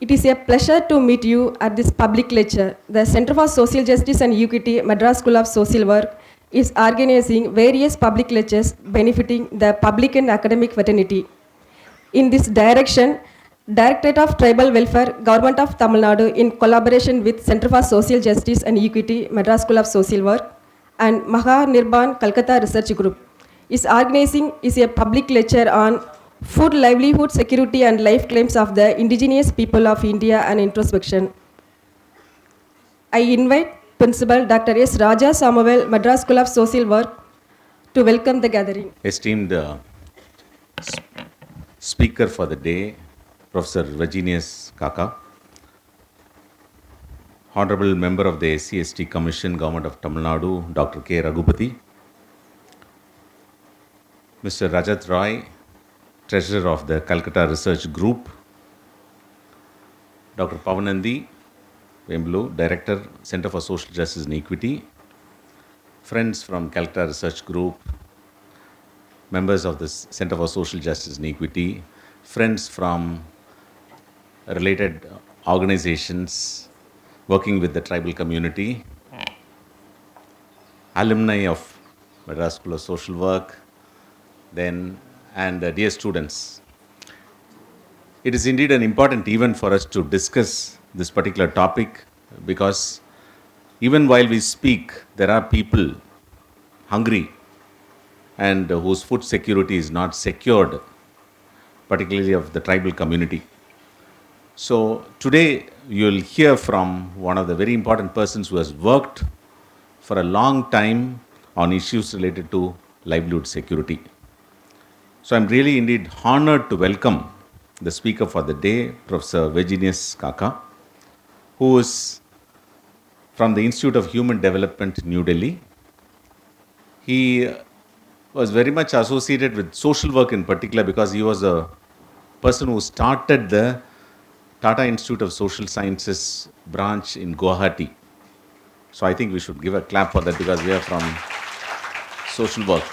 It is a pleasure to meet you at this public lecture. The Center for Social Justice and Equity, Madras School of Social Work, is organizing various public lectures benefiting the public and academic fraternity. In this direction, Directorate of Tribal Welfare, Government of Tamil Nadu, in collaboration with Center for Social Justice and Equity, Madras School of Social Work, and Mahanirban Calcutta Research Group, is organizing a public lecture on food, livelihood, security, and life claims of the indigenous people of India and introspection. I invite Principal Dr. S. Raja Samuel, Madras School of Social Work, to welcome the gathering. Esteemed speaker for the day, Professor Virginius Xaxa, Honorable Member of the SC/ST Commission, Government of Tamil Nadu, Dr. K. Raghupati, Mr. Rajat Roy, Treasurer of the Calcutta Research Group, Dr. Pavanandi Vemblu, Director, Center for Social Justice and Equity, friends from Calcutta Research Group, members of the Center for Social Justice and Equity, friends from related organizations working with the tribal community, alumni of Madras School of Social Work, and dear students. It is indeed an important event for us to discuss this particular topic because even while we speak, there are people hungry and whose food security is not secured, particularly of the tribal community. So today you will hear from one of the very important persons who has worked for a long time on issues related to livelihood security. So I'm really indeed honored to welcome the speaker for the day, Professor Virginius Xaxa, who is from the Institute of Human Development, New Delhi. He was very much associated with social work in particular because he was a person who started the Tata Institute of Social Sciences branch in Guwahati. So I think we should give a clap for that because we are from social work.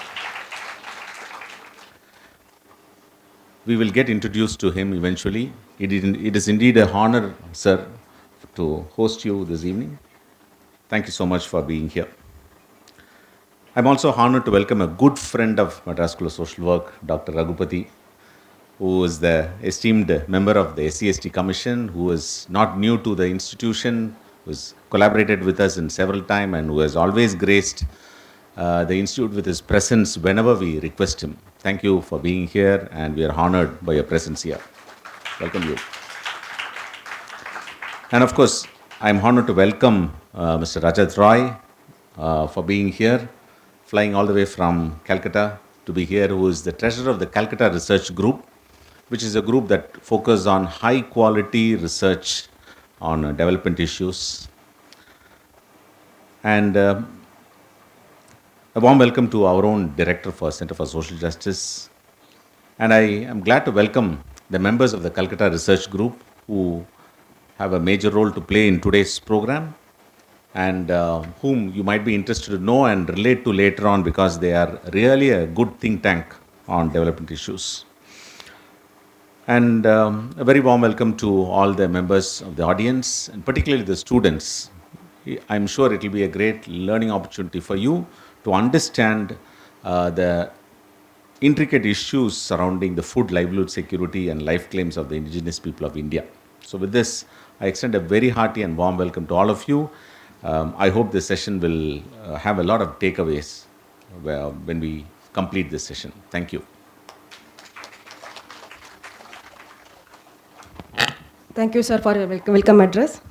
We will get introduced to him eventually. It is indeed an honor, sir, to host you this evening. Thank you so much for being here. I'm also honored to welcome a good friend of Madras School of Social Work, Dr. Raghupati, who is the esteemed member of the SC/ST Commission, who is not new to the institution, who has collaborated with us in several times and who has always graced the institute with his presence whenever we request him. Thank you for being here and we are honored by your presence here. Welcome you. And of course, I'm honored to welcome Mr. Rajat Roy for being here, flying all the way from Calcutta to be here, who is the treasurer of the Calcutta Research Group, which is a group that focuses on high quality research on development issues. And a warm welcome to our own Director for Center for Social Justice. And I am glad to welcome the members of the Calcutta Research Group who have a major role to play in today's program and whom you might be interested to know and relate to later on because they are really a good think tank on development issues. And a very warm welcome to all the members of the audience and particularly the students. I'm sure it will be a great learning opportunity for you to understand the intricate issues surrounding the food, livelihood security and life claims of the indigenous people of India. So with this, I extend a very hearty and warm welcome to all of you. I hope this session will have a lot of takeaways when we complete this session. Thank you. Thank you, sir, for your welcome address.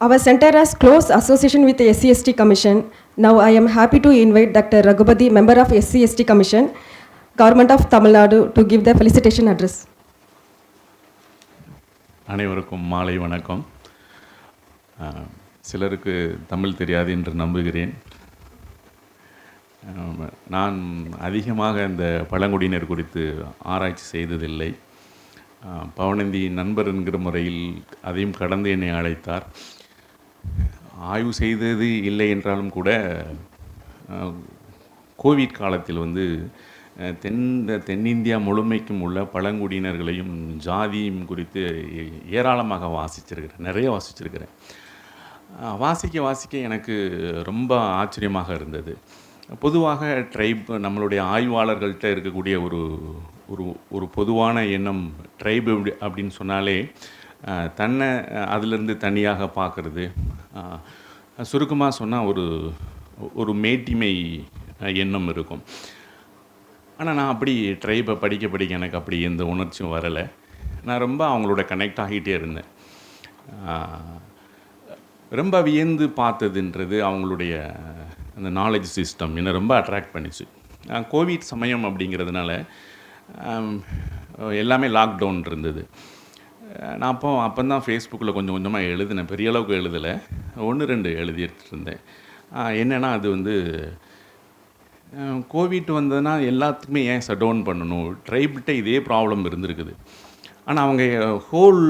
Our center has close association with the SC/ST Commission. Now I am happy to invite Dr. Raghupati, member of SC/ST Commission, Government of Tamil Nadu, to give the felicitation address. அனைவருக்கும் மாலை வணக்கம். சிலருக்கு தமிழ் தெரியாது என்று நம்புகிறேன். நான் அதிகமாக இந்த பழங்குடியினர் குறித்து ஆராய்ச்சி செய்ததில்லை. பவனந்தி நண்பர் என்கிற முறையில் அதையும் கடந்து என்னை அழைத்தார். ஆய்வு செய்தது இல்லை என்றாலும் கூட கோவிட் காலத்தில் தென்னிந்தியா முழுமைக்கும் உள்ள பழங்குடியினர்களையும் ஜாதியும் குறித்து ஏராளமாக வாசிச்சிருக்கிறேன், நிறைய வாசிச்சிருக்கிறேன். வாசிக்க எனக்கு ரொம்ப ஆச்சரியமாக இருந்தது. பொதுவாக ட்ரைப் நம்மளுடைய ஆய்வாளர்கள்ட்ட இருக்கக்கூடிய ஒரு பொதுவான எண்ணம் ட்ரைப் அப்படின்னு சொன்னாலே தன்னை அதிலிருந்து தனியாக பார்க்குறது, சுருக்கமாக சொன்னால் ஒரு மேட்டிமை எண்ணம் இருக்கும். ஆனால் நான் அப்படி ட்ரைபை படிக்க எனக்கு அப்படி எந்த உணர்ச்சியும் வரலை. நான் ரொம்ப அவங்களோட கனெக்ட் ஆகிட்டே இருந்தேன். ரொம்ப வியந்து பார்த்ததுன்றது அவங்களுடைய அந்த நாலேஜ் சிஸ்டம் என்னை ரொம்ப அட்ராக்ட் பண்ணிச்சு. கோவிட் சமயம் அப்படிங்கிறதுனால எல்லாமே லாக்டவுன் இருந்தது. நான் அப்போ தான் ஃபேஸ்புக்கில் கொஞ்சம் கொஞ்சமாக எழுதினேன். பெரிய அளவுக்கு எழுதலை, 1-2 எழுதிட்டு இருந்தேன். என்னென்னா அது வந்து கோவிட் வந்ததுன்னா எல்லாத்துக்குமே ஏன் ஷட் டவுன் பண்ணணும், ட்ரைப்கிட்ட இதே ப்ராப்ளம் இருந்திருக்குது. ஆனால் அவங்க ஹோல்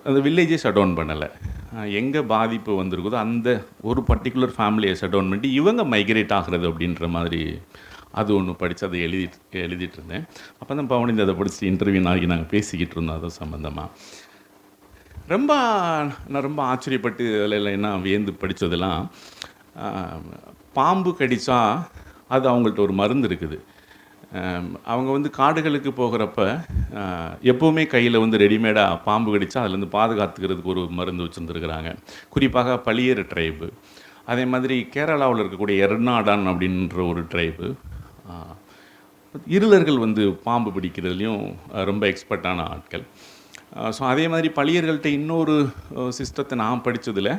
அந்த வில்லேஜே ஷட் டவுன் பண்ணலை. எங்கே பாதிப்பு வந்திருக்குதோ அந்த ஒரு பர்டிகுலர் ஃபேமிலியை ஷட் டவுன் பண்ணிட்டு இவங்க மைக்ரேட் ஆகிறது அப்படின்ற மாதிரி அது ஒன்று படித்து அதை எழுதிட்டு இருந்தேன். அப்போ தான் பவனிந்து அதை படிச்சுட்டு இன்டர்வியூ ஆகி நாங்கள் பேசிக்கிட்டு இருந்தோம் அது சம்மந்தமாக. நான் ரொம்ப ஆச்சரியப்பட்டு அதில் என்ன வியந்து படித்ததெல்லாம், பாம்பு கடித்தா அது அவங்கள்ட்ட ஒரு மருந்து இருக்குது. அவங்க வந்து காடுகளுக்கு போகிறப்ப எப்போவுமே கையில் வந்து ரெடிமேடாக பாம்பு கடித்தா அதுலேருந்து பாதுகாத்துக்கிறதுக்கு ஒரு மருந்து வச்சுருந்துருக்குறாங்க. குறிப்பாக பளியர் ட்ரைபு, அதே மாதிரி கேரளாவில் இருக்கக்கூடிய எர்நாடான் அப்படின்ற ஒரு ட்ரைபு, இருளர்கள் வந்து பாம்பு பிடிக்கிறதுலையும் ரொம்ப எக்ஸ்பர்ட்டான ஆட்கள். ஸோ அதே மாதிரி பளியர்கள்ட்ட இன்னொரு சிஸ்டத்தை நான் படித்ததில்,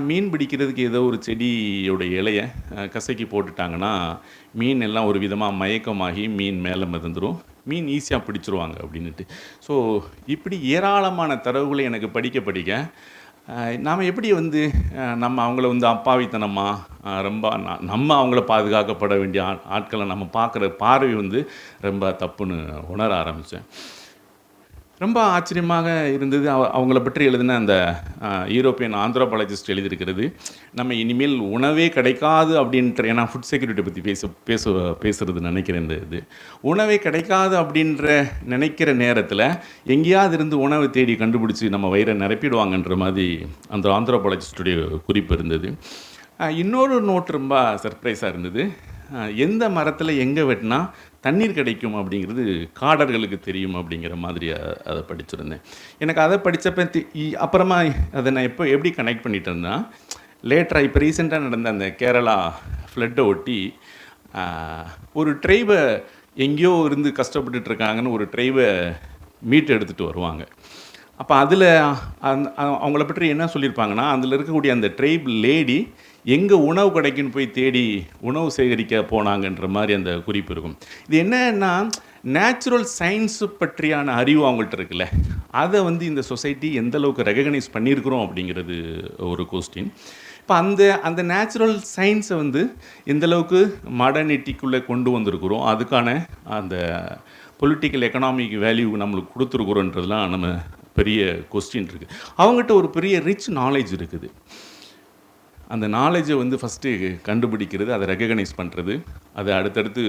மீன் பிடிக்கிறதுக்கு ஏதோ ஒரு செடியோட இலையை கசக்கி போட்டுட்டாங்கன்னா மீன் எல்லாம் ஒரு விதமாக மயக்கமாகி மீன் மேலே மிதந்துடும், மீன் ஈஸியாக பிடிச்சிருவாங்க அப்படின்ட்டு. ஸோ இப்படி ஏராளமான தரவுகளை எனக்கு படிக்க நாம் எப்படி வந்து நம்ம அவங்கள வந்து அப்பாவித்தனமாக ரொம்ப நம்ம அவங்கள பாதுகாக்கப்பட வேண்டிய ஆட்களை நம்ம பார்க்குற பார்வை வந்து ரொம்ப தப்புன்னு உணர ஆரம்பித்தேன். ரொம்ப ஆச்சரியமாக இருந்தது. அவங்கள பற்றி எழுதின அந்த யூரோப்பியன் ஆந்த்ரோபாலஜிஸ்ட் எழுதியிருக்கிறது, நம்ம இனிமேல் உணவே கிடைக்காது அப்படின்ற, ஏன்னா ஃபுட் செக்யூரிட்டி பற்றி பேசுகிறது நினைக்கிறேன். இது உணவே கிடைக்காது அப்படின்ற நினைக்கிற நேரத்தில் எங்கேயாவது இருந்து உணவை தேடி கண்டுபிடிச்சி நம்ம வயிறை நிரப்பிடுவாங்கன்ற மாதிரி அந்த ஆந்த்ரோபாலஜிஸ்டுடைய குறிப்பு இருந்தது. இன்னொரு நோட் ரொம்ப சர்ப்ரைஸாக இருந்தது. எந்த மரத்தில் எங்கே வெட்டினா தண்ணீர் கிடைக்கும் அப்படிங்கிறது காடர்களுக்கு தெரியும் அப்படிங்கிற மாதிரி அதை படிச்சிருந்தேன். எனக்கு அதை படித்தப்ப அப்புறமா அதை நான் எப்படி கனெக்ட் பண்ணிட்டேன்னா, லேட்டராக இப்போ ரீசெண்டாக நடந்த அந்த கேரளா ஃப்ளட்டை ஒட்டி ஒரு ட்ரைபை எங்கேயோ இருந்து கஷ்டப்பட்டுருக்காங்கன்னு ஒரு ட்ரைபை மீட் எடுத்துகிட்டு வருவாங்க. அப்போ அதில் அவங்கள பற்றி என்ன சொல்லியிருப்பாங்கன்னா, அதில் இருக்கக்கூடிய அந்த ட்ரைப் லேடி எங்கே உணவு கிடைக்குன்னு போய் தேடி உணவு சேகரிக்க போனாங்கன்ற மாதிரி அந்த குறிப்பு இருக்கும். இது என்னன்னா, நேச்சுரல் சயின்ஸு பற்றியான அறிவு அவங்கள்ட்ட இருக்குல்ல, அதை வந்து இந்த சொசைட்டி எந்தளவுக்கு ரெகக்னைஸ் பண்ணியிருக்கிறோம் அப்படிங்கிறது ஒரு கொஸ்டின். இப்போ அந்த நேச்சுரல் சயின்ஸை வந்து எந்தளவுக்கு மாடர்னிட்டிக்குள்ளே கொண்டு வந்திருக்கிறோம், அதுக்கான அந்த பொலிட்டிக்கல் எக்கனாமிக் வேல்யூ நம்மளுக்கு கொடுத்துருக்குறோன்றதுலாம் நம்ம பெரிய கொஸ்டின் இருக்குது. அவங்ககிட்ட ஒரு பெரிய ரிச் நாலேஜ் இருக்குது. அந்த நாலேஜை வந்து ஃபஸ்ட்டு கண்டுபிடிக்கிறது, அதை ரெகக்னைஸ் பண்ணுறது, அதை அடுத்தடுத்து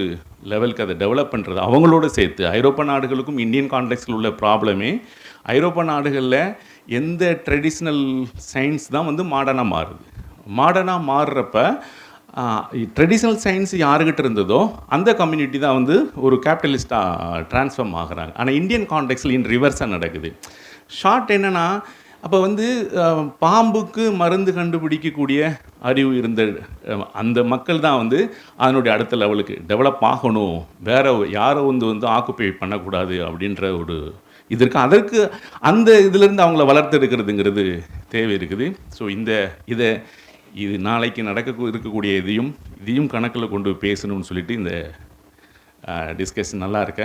லெவலுக்கு அதை டெவலப் பண்ணுறது அவங்களோட சேர்த்து. ஐரோப்பா நாடுகளுக்கும் இந்தியன் கான்டெக்ஸ்டில் உள்ள ப்ராப்ளமே, ஐரோப்பா நாடுகளில் எந்த ட்ரெடிஷ்னல் சயின்ஸ் தான் வந்து மாடர்னாக மாறுது. மாடர்னாக மாறுறப்ப ட்ரெடிஷ்னல் சயின்ஸ் யாருக்கிட்ட இருந்ததோ அந்த கம்யூனிட்டி தான் வந்து ஒரு கேபிட்டலிஸ்ட்டாக ட்ரான்ஸ்ஃபார்ம் ஆகுறாங்க. ஆனால் இந்தியன் கான்டெக்ஸ்டில் இன் ரிவர்ஸாக நடக்குது. ஷார்ட் என்னென்னா, அப்போ வந்து பாம்புக்கு மருந்து கண்டுபிடிக்கக்கூடிய அறிவு இருந்த அந்த மக்கள் தான் வந்து அதனுடைய அடுத்த லெவலுக்கு டெவலப் ஆகணும், வேறு யாரை வந்து ஆக்குப்பை பண்ணக்கூடாது அப்படின்ற ஒரு இது இருக்குது. அதற்கு அந்த இதிலேருந்து அவங்கள வளர்த்தெடுக்கிறதுங்கிறது தேவை இருக்குது. ஸோ இது நாளைக்கு இருக்கக்கூடிய இதையும் கணக்கில் கொண்டு பேசணும்னு சொல்லிட்டு இந்த டிஸ்கஷன் நல்லா இருக்க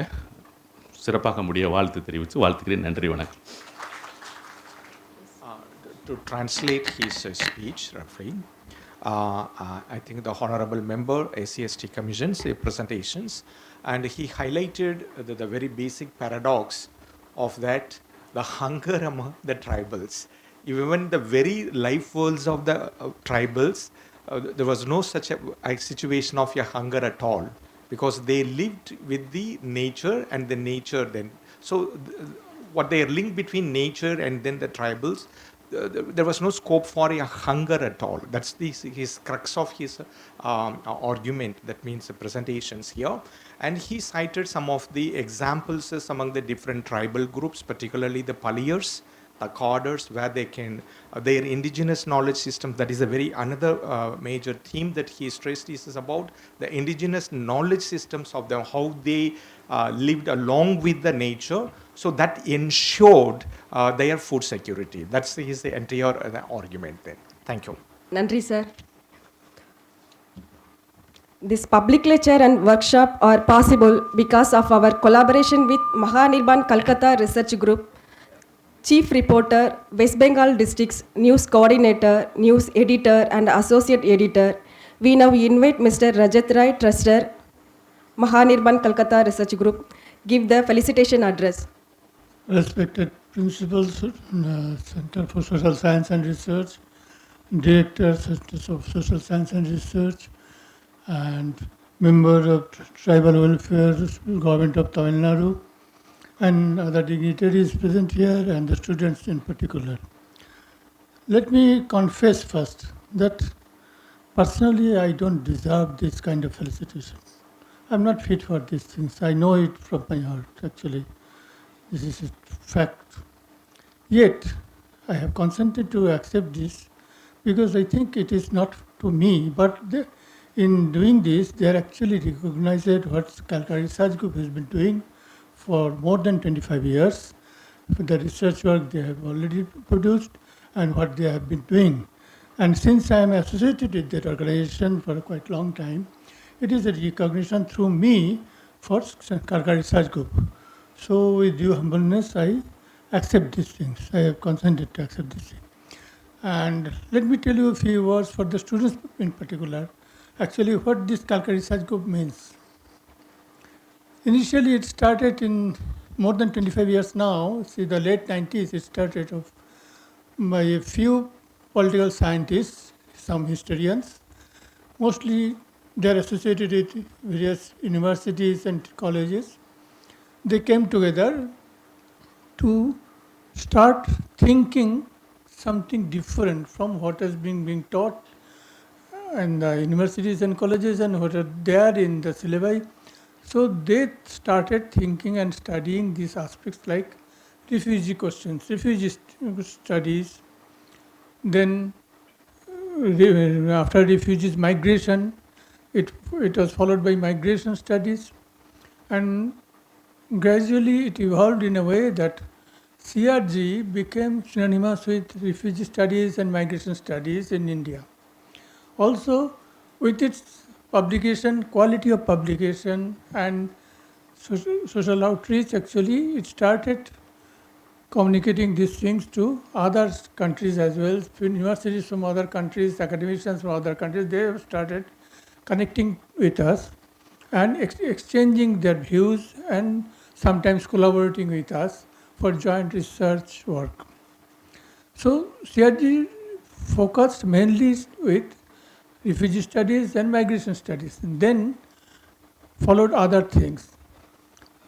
சிறப்பாக முடிய வாழ்த்து தெரிவித்து வாழ்த்துக்கிறேன். நன்றி, வணக்கம். To translate his speech, referring, I think the honorable member SCST Commission's presentations, and he highlighted the very basic paradox of that, the hunger among the tribals. Even the very life worlds of the tribals, there was no such a situation of a hunger at all. because they lived with the nature and the nature then. So what they are linked between nature and then the tribals, there was no scope for a hunger at all. That's his crux of his argument, that means the presentations here. And he cited some of the examples among the different tribal groups, particularly the Paliyars, the Corders, where they can, their indigenous knowledge systems, that is a very another major theme that he stressed, is about the indigenous knowledge systems of them, how they lived along with the nature, so that ensured their food security. That's his entire argument then. Thank you. Nandri, sir. This public lecture and workshop are possible because of our collaboration with Mahanirban Calcutta Research Group, Chief Reporter, West Bengal District's News Coordinator, News Editor and Associate Editor. We now invite Mr. Rajat Rai, Truster, Mahanirban Calcutta Research Group, give the felicitation address. Respected principals, Center for Social Science and Research, Director, Center of Social Science and Research, and member of Tribal Welfare, Government of Tamil Nadu, and other dignitaries present here, and the students in particular. Let me confess first that personally I don't deserve this kind of felicitation. I'm not fit for these things. I know it from my heart, actually. This is a fact. Yet, I have consented to accept this because I think it is not to me, but in doing this, they are actually recognized what Calcutta Research Group has been doing for more than 25 years, for the research work they have already produced and what they have been doing. And since I am associated with that organization for a quite long time, it is a recognition through me for Calcutta Research Group. So with due humbleness, I accept these things. I have consented to accept this thing. And let me tell you a few words for the students in particular. Actually, what this Calcutta Research Group means. Initially, it started in more than 25 years now. See, the late 90s, it started off by a few political scientists, some historians. Mostly, they are associated with various universities and colleges. They came together to start thinking something different from what has been being taught in the universities and colleges and what are there in the syllabi. So they started thinking and studying these aspects like refugee questions, refugee studies, then after refugees migration, it was followed by migration studies, and gradually it evolved in a way that CRG became synonymous with refugee studies and migration studies in India. Also, with its publication, quality of publication and social outreach, actually it started communicating these things to other countries as well. Universities from other countries, academicians from other countries, they have started connecting with us and exchanging their views and sometimes collaborating with us for joint research work. So CRG focused mainly with refugee studies and migration studies, and then followed other things.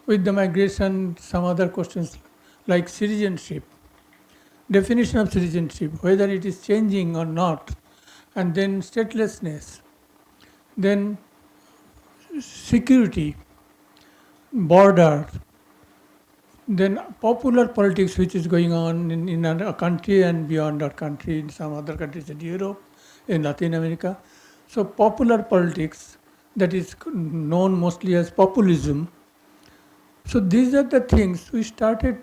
With the migration, some other questions like citizenship, definition of citizenship, whether it is changing or not, and then statelessness, then security, border, then popular politics which is going on in a country and beyond our country, in some other countries in Europe, in Latin America. So popular politics, that is known mostly as populism. So these are the things we started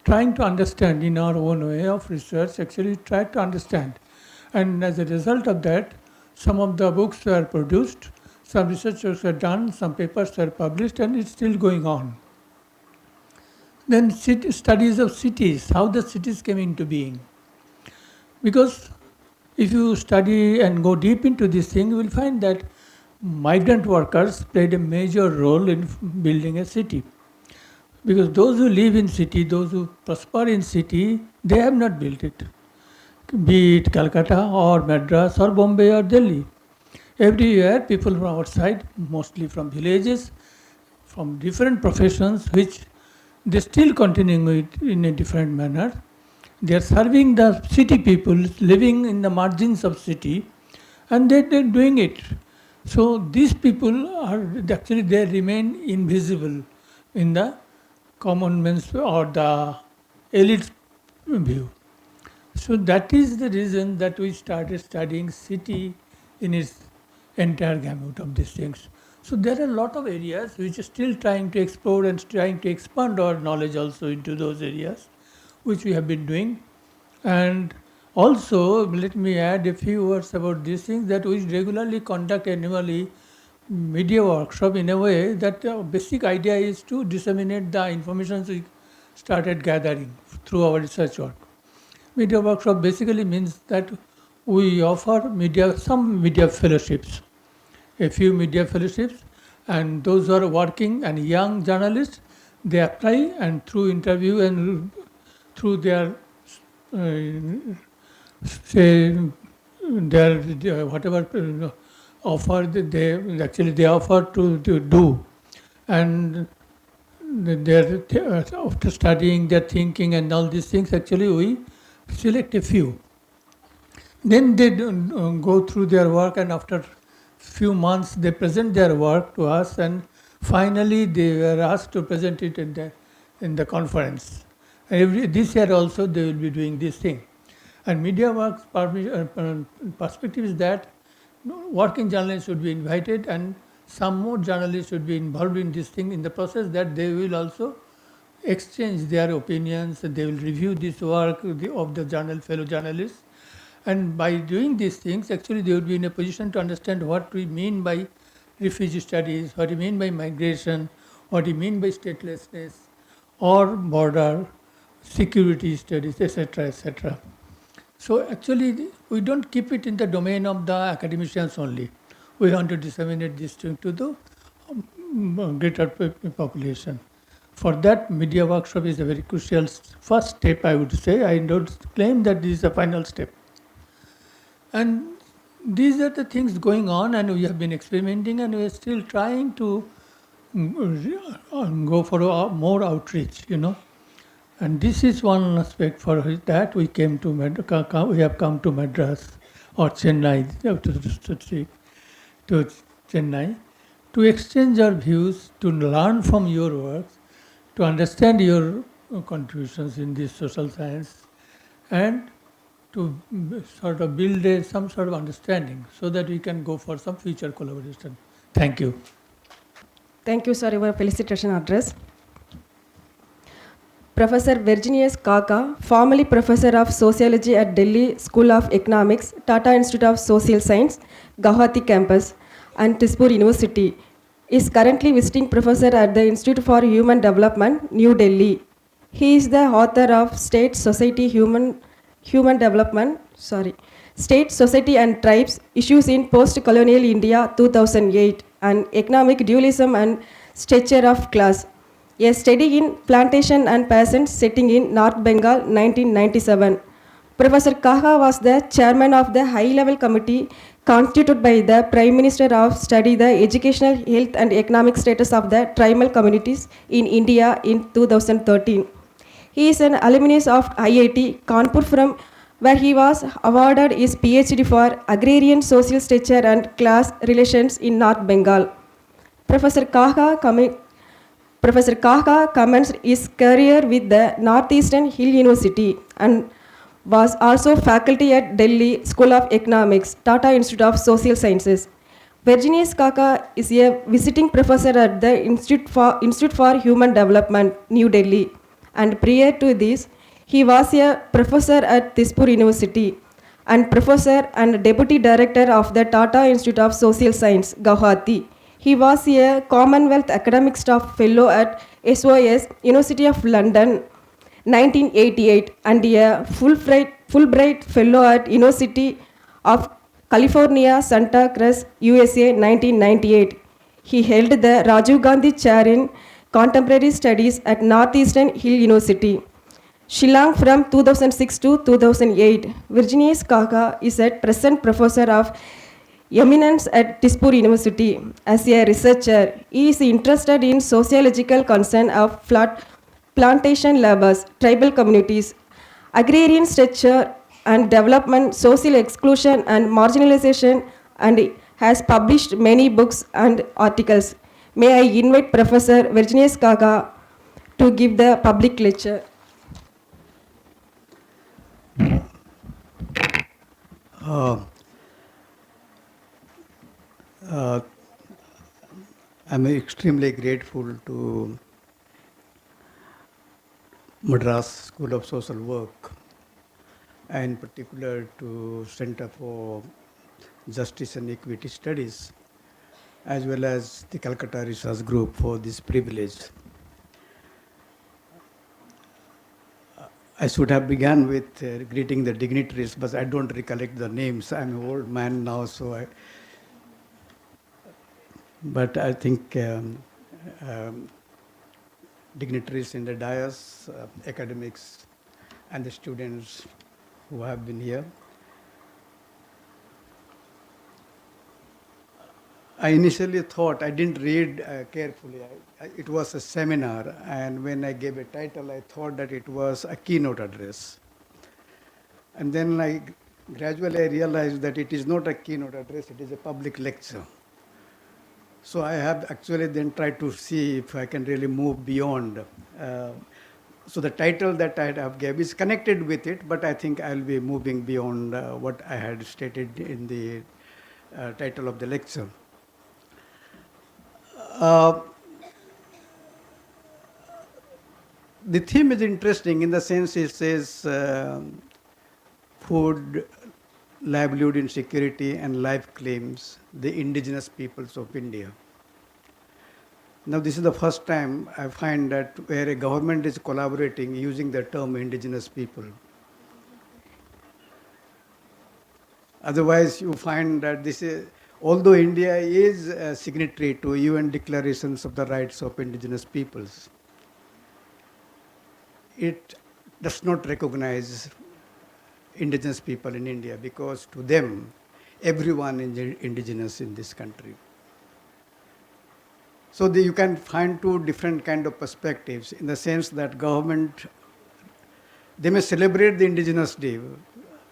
trying to understand in our own way of research, actually tried to understand. And as a result of that, some of the books were produced, some researchers were done, some papers were published, and it's still going on. Then studies of cities, how the cities came into being. Because if you study and go deep into this thing, you will find that migrant workers played a major role in building a city. Because those who live in city, those who prosper in city, they have not built it. Be it Calcutta or Madras or Bombay or Delhi. Every year, people from outside, mostly from villages, from different professions, which they still continuing it in a different manner. They are serving the city people living in the margins of city, and they're doing it. So these people are actually, they remain invisible in the common man's or the elite view. So that is the reason that we started studying city in its entire gamut of these things. So there are a lot of areas which are still trying to explore and trying to expand our knowledge also into those areas, which we have been doing. And also, let me add a few words about these things, that we regularly conduct annually media workshop in a way that the basic idea is to disseminate the information we started gathering through our research work. Media workshop basically means that we offer some media fellowships, a few media fellowships, and those who are working and young journalists, they apply, and through interview and through their say their whatever offer they offer to do, and after studying their thinking and all these things, actually we select a few. Then they go through their work, and after few months they present their work to us, and finally they were asked to present it in the conference. This year also they will be doing this thing. And media work's perspective is that working journalists should be invited, and some more journalists should be involved in this thing, in the process that they will also exchange their opinions, and they will review this work of the fellow journalists. And by doing these things, actually they will be in a position to understand what we mean by refugee studies, what we mean by migration, what we mean by statelessness, or border security studies, etc., etc. So actually, we don't keep it in the domain of the academicians only. We want to disseminate this to the greater population. For that, media workshop is a very crucial first step, I would say. I don't claim that this is the final step. And these are the things going on, and we have been experimenting, and we are still trying to go for more outreach, And this is one aspect for that we came to we have come to Madras or Chennai, to Chennai, to exchange our views, to learn from your works, to understand your contributions in this social science, and to sort of build some sort of understanding so that we can go for some future collaboration. Thank you. Thank you, sir, your felicitation address. Professor Virginius Xaxa, formerly Professor of Sociology at Delhi School of Economics, Tata Institute of Social Science, Guwahati Campus, and Tizpur University, is currently visiting professor at the Institute for Human Development, New Delhi. He is the author of State, Society, State, Society and Tribes, Issues in Post-Colonial India 2008, and Economic Dualism and Stature of Class, a study in plantation and peasant setting in North Bengal, 1997. Professor Xaxa was the chairman of the high-level committee constituted by the Prime Minister of study the educational, health and economic status of the tribal communities in India in 2013. He is an alumnus of IIT Kanpur, from where he was awarded his PhD for Agrarian Social Stature and Class Relations in North Bengal. Professor Xaxa commenced his career with the Northeastern Hill University and was also faculty at Delhi School of Economics, Tata Institute of Social Sciences. Virginius Xaxa is a visiting professor at the Institute for Human Development, New Delhi, and prior to this, he was a professor at Tizpur University and professor and deputy director of the Tata Institute of Social Science, Guwahati. He was a Commonwealth Academic Staff Fellow at SOS, University of London, 1988, and a Fulbright Fellow at University of California, Santa Cruz, USA, 1998. He held the Rajiv Gandhi Chair in Contemporary Studies at Northeastern Hill University, Shillong from 2006 to 2008. Virginius Xaxa is at present professor of eminence at Tispur University. As a researcher, he is interested in sociological concern of plantation laborers, tribal communities, agrarian structure and development, social exclusion and marginalization, and has published many books and articles. May I invite Professor Virginius Xaxa to give the public lecture. Uh, uh, I'm extremely grateful to Madras School of Social Work, and in particular to Center for Justice and Equity Studies, as well as the Calcutta Research Group for this privilege. I should have begun with greeting the dignitaries, but I don't recollect the names. I'm an old man now, so but I think dignitaries in the dais, academics, and the students who have been here. I initially thought, I didn't read carefully. It was a seminar, and when I gave a title, I thought that it was a keynote address. And then gradually I realized that it is not a keynote address, it is a public lecture. So I have actually then tried to see if I can really move beyond. So the title that I have gave is connected with it, but I think I'll be moving beyond what I had stated in the title of the lecture. The theme is interesting in the sense it says food, livelihood insecurity and life claims, the indigenous peoples of India. Now this is the first time I find that where a government is collaborating using the term indigenous people. Otherwise you find that this is, although India is a signatory to UN declarations of the rights of indigenous peoples, it does not recognize indigenous people in India because to them, everyone is indigenous in this country. So you can find two different kind of perspectives in the sense that government, they may celebrate the Indigenous Day,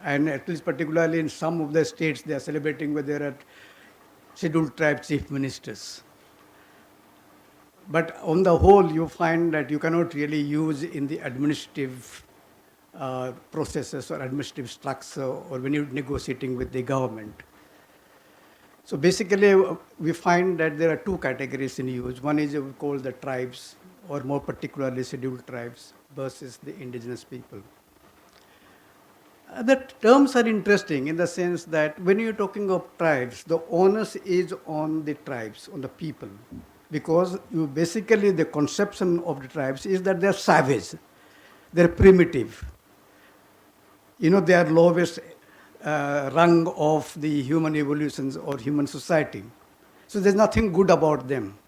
and at least particularly in some of the states, they are celebrating where there are scheduled tribe chief ministers. But on the whole, you find that you cannot really use in the administrative processes or administrative structure or when you're negotiating with the government. So basically, we find that there are two categories in use. One is we call the tribes, or more particularly scheduled tribes, versus the indigenous people. The terms are interesting in the sense that when you're talking of tribes, the onus is on the tribes, on the people. Because you basically, the conception of the tribes is that they're savage, they're primitive. You know, they are lowest rung of the human evolutions or human society. So there's nothing good about them.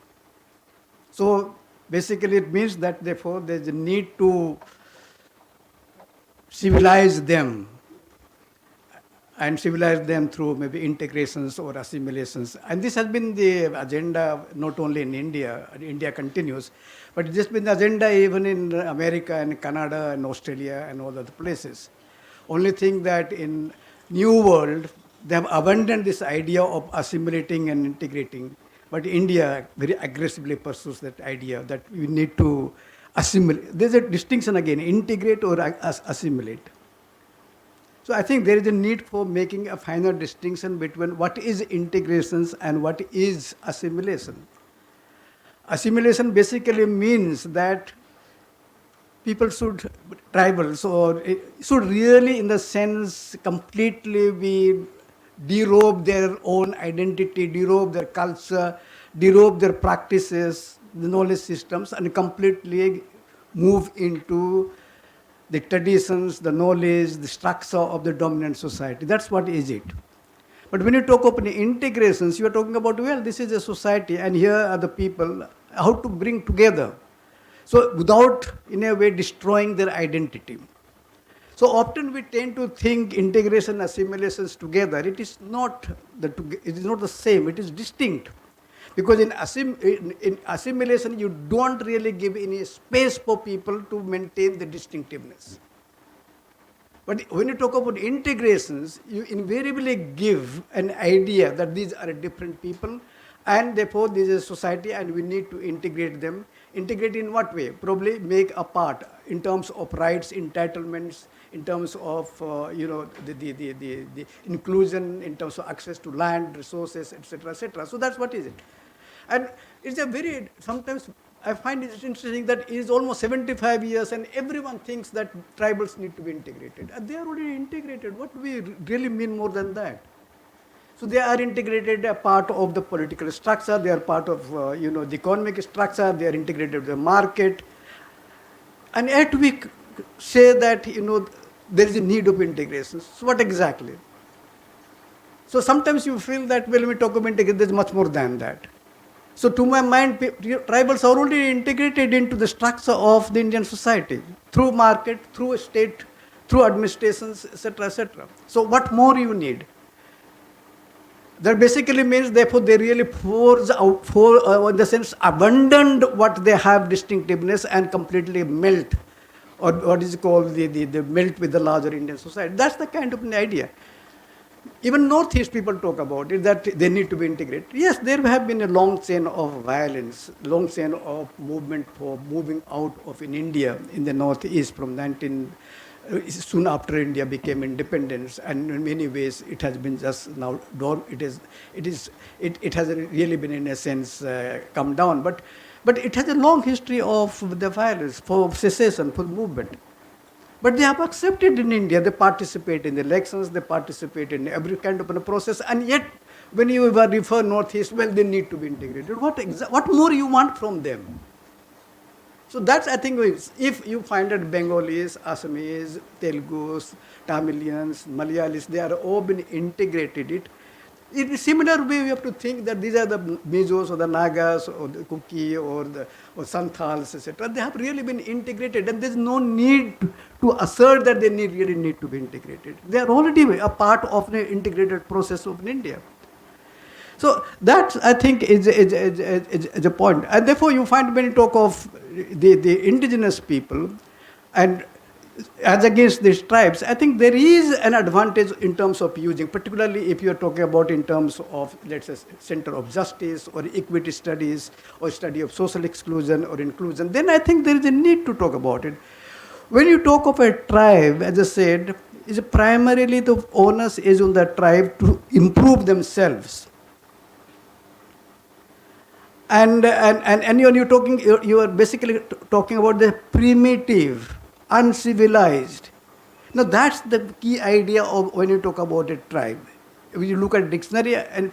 So basically it means that therefore there's a need to civilize them and civilize them through maybe integrations or assimilations. And this has been the agenda not only in India, India continues, but it's just been the agenda even in America and Canada and Australia and all other places. Only thing that in New World, they have abandoned this idea of assimilating and integrating, but India very aggressively pursues that idea that we need to assimilate. There's a distinction again, integrate or assimilate. So I think there is a need for making a finer distinction between what is integrations and what is assimilation. Assimilation basically means that people should, tribals, or should really in the sense completely be derobe their own identity, derobe their culture, derobe their practices, the knowledge systems, and completely move into the traditions, the knowledge, the structure of the dominant society. That's what is it. But when you talk about the integrations, you are talking about, well, this is a society and here are the people, how to bring together. So without, in a way, destroying their identity. So often we tend to think integration, assimilations together. It is not the same. It is distinct. Because in assimilation, you don't really give any space for people to maintain the distinctiveness. But when you talk about integrations, you invariably give an idea that these are different people, and therefore this is a society and we need to integrate them. Integrate in what way? Probably make a part in terms of rights, entitlements, in terms of the inclusion, in terms of access to land, resources, etc., etc. So that's what is it. And it's a very, sometimes I find it interesting that it is almost 75 years and everyone thinks that tribals need to be integrated. And they are already integrated. What do we really mean more than that? So they are integrated, a part of the political structure, they are part of the economic structure, they are integrated with the market. And yet we say that there is a need of integration. So what exactly? So sometimes you feel that when we talk about integration, there is much more than that. So to my mind, tribals are already integrated into the structure of the Indian society through market, through state, through administrations, etc., etc. So what more you need? That basically means, therefore, they really force out, in the sense, abandon what they have distinctiveness and completely melt, or what is called the melt with the larger Indian society. That's the kind of an idea. Even Northeast people talk about it, that they need to be integrated. Yes, there have been a long chain of violence, long chain of movement for moving out of in India, in the Northeast from soon after India became independence, and in many ways it has been just now, it has really been in a sense come down, but it has a long history of the violence, for secession, for movement. But they have accepted in India, they participate in the elections, they participate in every kind of a process, and yet when you refer Northeast, well, they need to be integrated. What more you want from them? So that's, I think, if you find that Bengalis, Assamese, Telugus, Tamilians, Malayalis, they are all been integrated. In a similar way, we have to think that these are the Mijos or the Nagas or the Kuki or Santals, etc. They have really been integrated, and there's no need to assert that they really need to be integrated. They are already a part of the integrated process of India. So that, I think, is a point. And therefore, you find when you talk of the indigenous people and as against these tribes, I think there is an advantage in terms of using, particularly if you are talking about in terms of, let's say, center of justice or equity studies or study of social exclusion or inclusion, then I think there is a need to talk about it. When you talk of a tribe, as I said, is primarily the onus is on the tribe to improve themselves. And when you're talking, you are basically talking about the primitive, uncivilized. Now that's the key idea of when you talk about a tribe. If you look at dictionary, and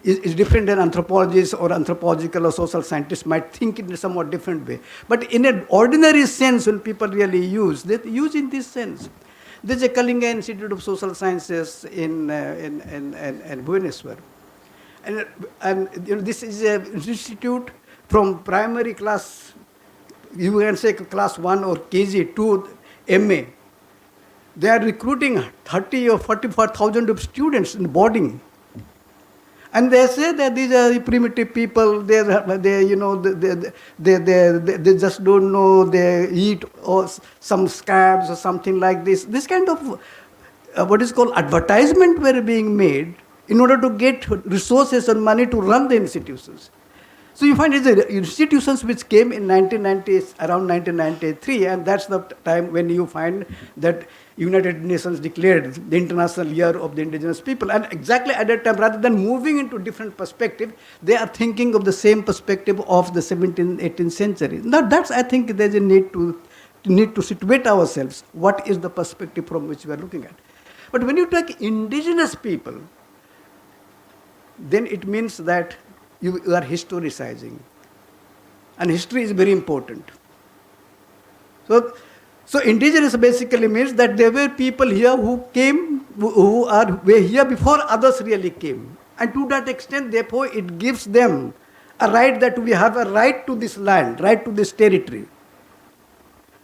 it's different than anthropologists or anthropological or social scientists might think in a somewhat different way. But in an ordinary sense, when people really use, they use in this sense. There's a Kalinga Institute of Social Sciences in Bhubaneswar. And this is an institute from primary class, you can say class 1 or KG to MA. They are recruiting 30 or 44,000 of students in boarding. And they say that these are the primitive people, they just don't know, they eat or some scabs or something like this. This kind of what is called advertisement were being made in order to get resources and money to run the institutions. So you find it's the institutions which came in around 1993, and that's the time when you find that United Nations declared the International Year of the Indigenous People. And exactly at that time, rather than moving into different perspective, they are thinking of the same perspective of the 17th, 18th century. Now that's, I think, there's a need to situate ourselves. What is the perspective from which we are looking at? But when you take indigenous people, then it means that you are historicizing. And history is very important. So indigenous basically means that there were people here who came, were here before others really came. And to that extent, therefore, it gives them a right that we have a right to this land, right to this territory.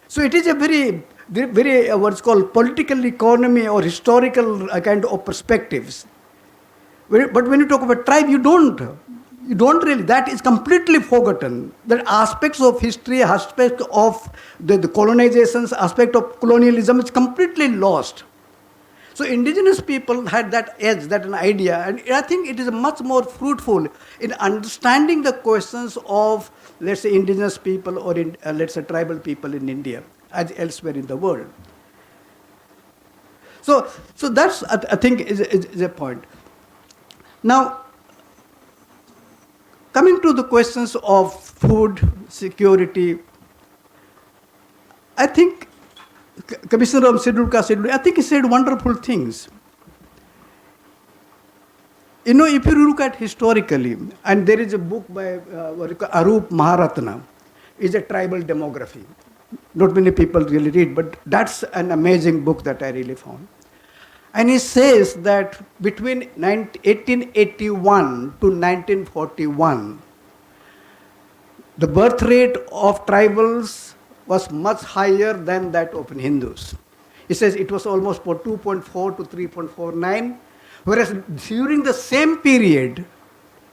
So it is a very very what's called political economy or historical kind of perspectives. But when you talk about tribe, you don't really, that is completely forgotten. The aspects of history, aspects of the colonizations, aspect of colonialism is completely lost. So indigenous people had that edge, that an idea, and I think it is much more fruitful in understanding the questions of, let's say, indigenous people or let's say tribal people in India as elsewhere in the world. So that's, I think, is a point. Now, coming to the questions of food security, I think Commissioner of Scheduled Caste, I think he said wonderful things. You know, if you look at historically, and there is a book by Arup Maharatna, is a tribal demography. Not many people really read, but that's an amazing book that I really found. And he says that between 1881 to 1941, the birth rate of tribals was much higher than that of Hindus. He says it was almost 2.4 to 3.49, whereas during the same period,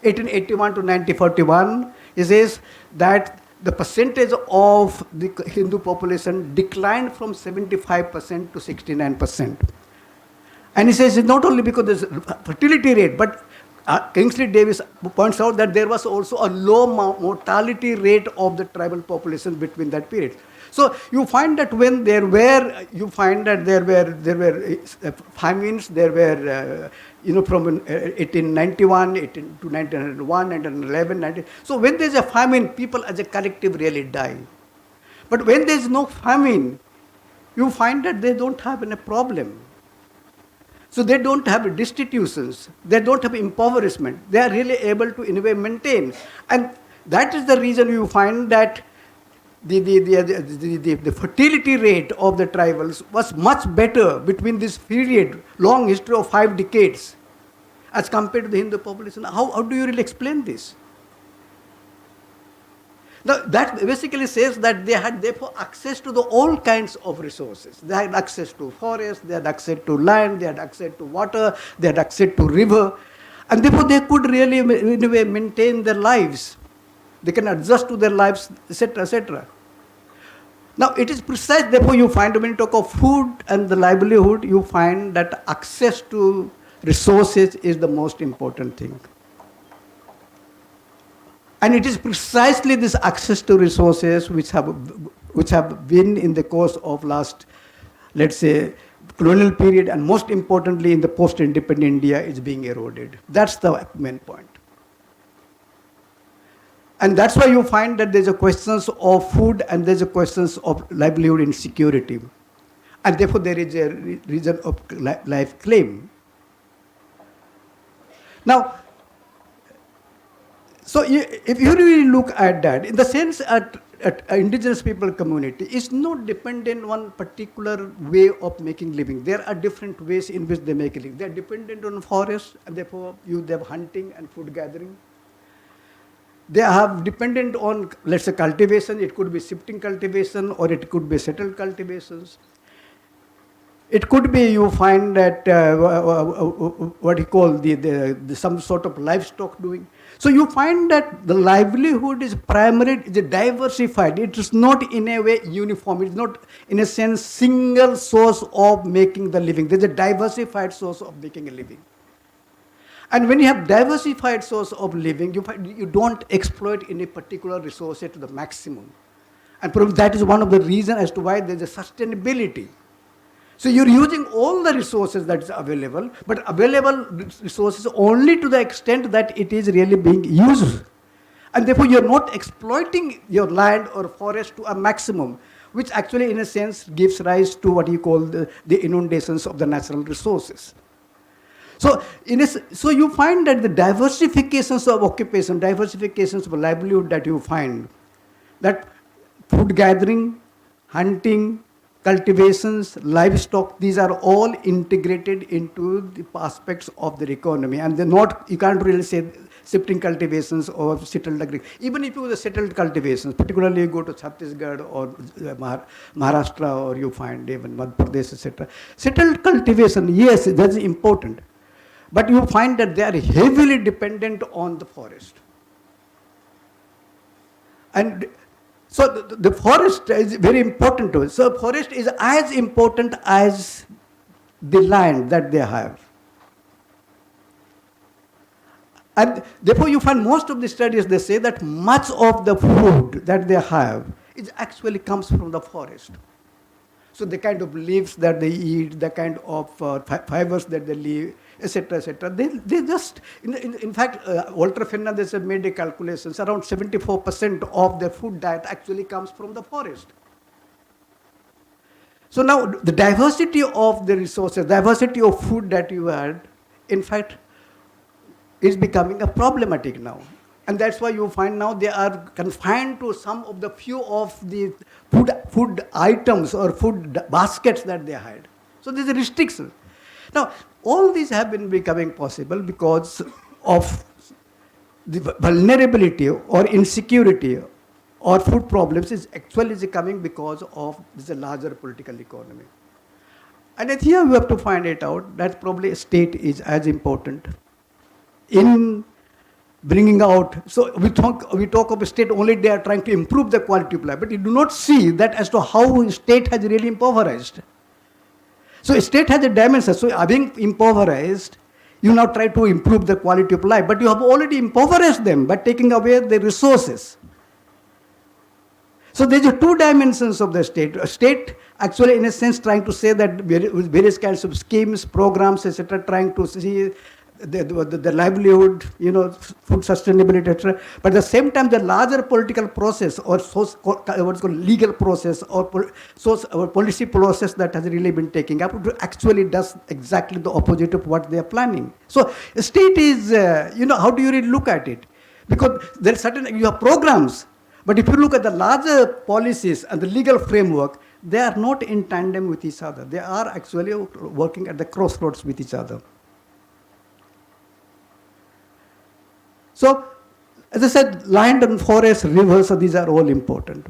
1881 to 1941, he says that the percentage of the Hindu population declined from 75% to 69%. And he says it's not only because there's fertility rate, but Kingsley Davis points out that there was also a low mortality rate of the tribal population between that period. So you find that when there were, famines, there were, from 1891 to 1901, 1911, 19. So when there's a famine, people as a collective really die. But when there's no famine, you find that they don't have any problem. So they don't have destitutions, they don't have impoverishment. They are really able to, in a way, maintain. And that is the reason you find that the fertility rate of the tribals was much better between this period, long history of 5 decades, as compared to the Hindu population. How do you really explain this? Now, that basically says that they had therefore access to all kinds of resources. They had access to forest, they had access to land, they had access to water, they had access to river, and therefore they could really, in a way, maintain their lives. They can adjust to their lives, etc., etc. Now, it is precise, therefore you find, when you talk of food and the livelihood, you find that access to resources is the most important thing. And it is precisely this access to resources which have been in the course of last, let's say, colonial period, and most importantly in the post-independent India, is being eroded. That's the main point. And that's why you find that there's a questions of food and there's a questions of livelihood insecurity. And therefore there is a reason of life claim. Now, so if you really look at that, in the sense at indigenous people community is not dependent on one particular way of making living. There are different ways in which they make a living. They are dependent on forests, and therefore they have hunting and food gathering. They have dependent on, let's say, cultivation. It could be shifting cultivation or it could be settled cultivations. It could be you find that what you call the some sort of livestock doing. So you find that the livelihood is primary, is diversified. It is not in a way uniform. It is not in a sense single source of making the living. There is a diversified source of making a living. And when you have diversified source of living, you don't exploit any particular resource to the maximum. And probably that is one of the reasons as to why there is a sustainability. So you're using all the resources that is available, but available resources only to the extent that it is really being used. And therefore you're not exploiting your land or forest to a maximum, which actually in a sense gives rise to what you call the inundations of the natural resources. So you find that the diversifications of occupation, diversifications of livelihood that you find, that food gathering, hunting, cultivations, livestock, these are all integrated into the aspects of the economy. And they're not, you can't really say shifting cultivations or settled agriculture. Even if you the settled cultivations, particularly you go to Chhattisgarh or Maharashtra, or you find even Madhya Pradesh, etc. Settled cultivation, yes, that's important. But you find that they are heavily dependent on the forest. And so the forest is very important to us. So forest is as important as the land that they have. And therefore you find most of the studies, they say that much of the food that they have is actually comes from the forest. So the kind of leaves that they eat, the kind of fibers that they leave, etc., etc. They just, in fact, Walter Fernandez have made a calculations, around 74% of their food diet actually comes from the forest. So now the diversity of the resources, diversity of food that you had, in fact, is becoming a problematic now. And that's why you find now they are confined to some of the few of the food items or food baskets that they had. So there's a restriction. Now, all these have been becoming possible because of the vulnerability or insecurity or food problems is actually coming because of this larger political economy. And then here we have to find it out that probably a state is as important in bringing out. So we talk of a state only they are trying to improve the quality of life, but you do not see that as to how a state has really impoverished. So a state has a dimension. So having impoverished, you now try to improve the quality of life, but you have already impoverished them by taking away the resources. So there's two dimensions of the state. A state actually in a sense trying to say that with various kinds of schemes, programs, etc., trying to see the livelihood, food sustainability, etc. But at the same time, the larger political process or what's called legal process or policy process that has really been taken up actually does exactly the opposite of what they are planning. So the state is, how do you really look at it? Because there are certain, you have programs, but if you look at the larger policies and the legal framework, they are not in tandem with each other. They are actually working at the crossroads with each other. So, as I said, land and forest, rivers, so these are all important.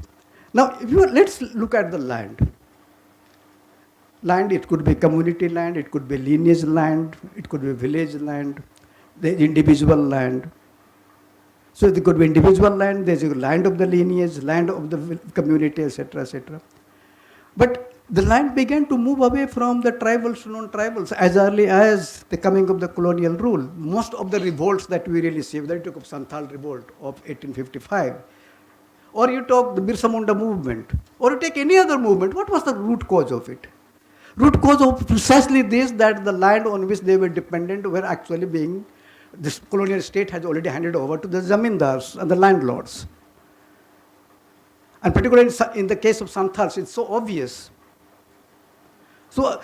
Now, let's look at the land. Land, it could be community land, it could be lineage land, it could be village land, the individual land. So there could be individual land, there's a land of the lineage, land of the community, etc., etc. But the land began to move away from the tribals to non-tribals as early as the coming of the colonial rule. Most of the revolts that we really see, whether you talk of Santhal revolt of 1855, or you talk the Birsa Munda movement, or you take any other movement, what was the root cause of it? Root cause of precisely this, that the land on which they were dependent were actually being, this colonial state has already handed over to the zamindars and the landlords. And particularly in the case of Santhals, it's so obvious. So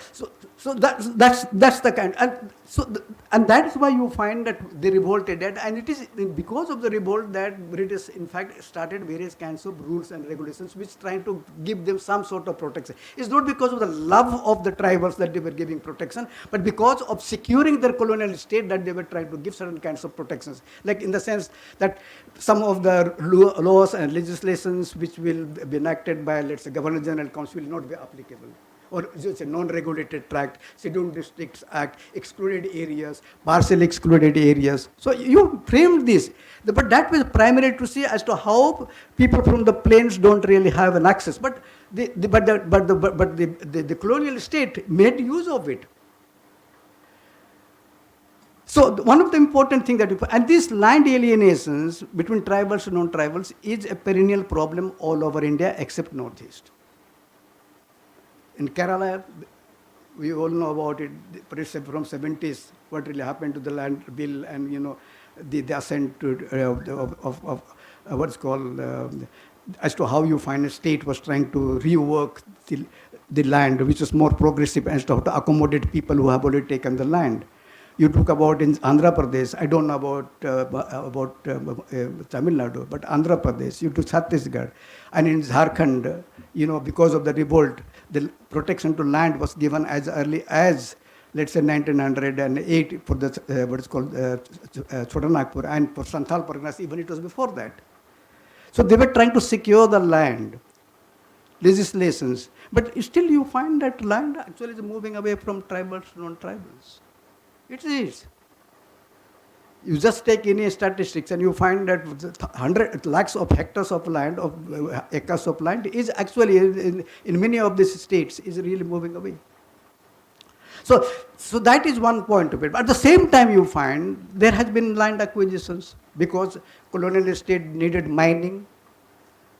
that's the kind, and that is why you find that they revolted, and it is because of the revolt that British in fact started various kinds of rules and regulations which trying to give them some sort of protection. It's not because of the love of the tribals that they were giving protection, but because of securing their colonial state that they were trying to give certain kinds of protections, like in the sense that some of the laws and legislations which will be enacted by, let's say, Governor General Council will not be applicable. Or it's a non-regulated tract, Scheduled Districts Act, excluded areas, partially excluded areas. So you framed this, but that was primarily to see as to how people from the plains don't really have an access. But the colonial state made use of it. So one of the important things that and these land alienations between tribals and non-tribals is a perennial problem all over India except Northeast. In Kerala, we all know about it, from 70s, what really happened to the land bill and, the ascent to, of what's called, as to how you find a state was trying to rework the land, which is more progressive as to how to accommodate people who have already taken the land. You talk about in Andhra Pradesh, I don't know about Tamil Nadu, but Andhra Pradesh, you do Chhattisgarh, and in Jharkhand, because of the revolt, the protection to land was given as early as let's say 1908 for the what is called Chotanagpur, and for Santhal Parganas, even it was before that. So they were trying to secure the land, legislations, but still you find that land actually is moving away from tribals to non-tribals. It is. You just take any statistics and you find that 100 lakhs of hectares of land, of acres of land is actually in many of these states is really moving away. So that is one point of it. But at the same time you find there has been land acquisitions because colonial state needed mining.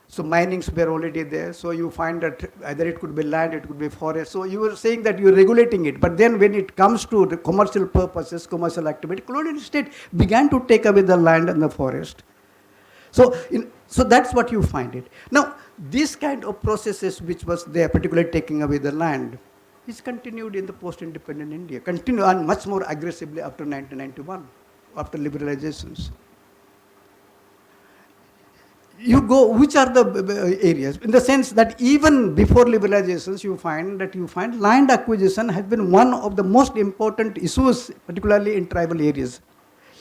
So minings were already there. So you find that either it could be land, it could be forest. So you were saying that you're regulating it. But then when it comes to the commercial purposes, commercial activity, colonial state began to take away the land and the forest. So that's what you find it. Now, this kind of processes which was there, particularly taking away the land, is continued in the post-independent India, continue and much more aggressively after 1991, after liberalizations. You go, which are the areas? In the sense that even before liberalizations, you find land acquisition has been one of the most important issues, particularly in tribal areas.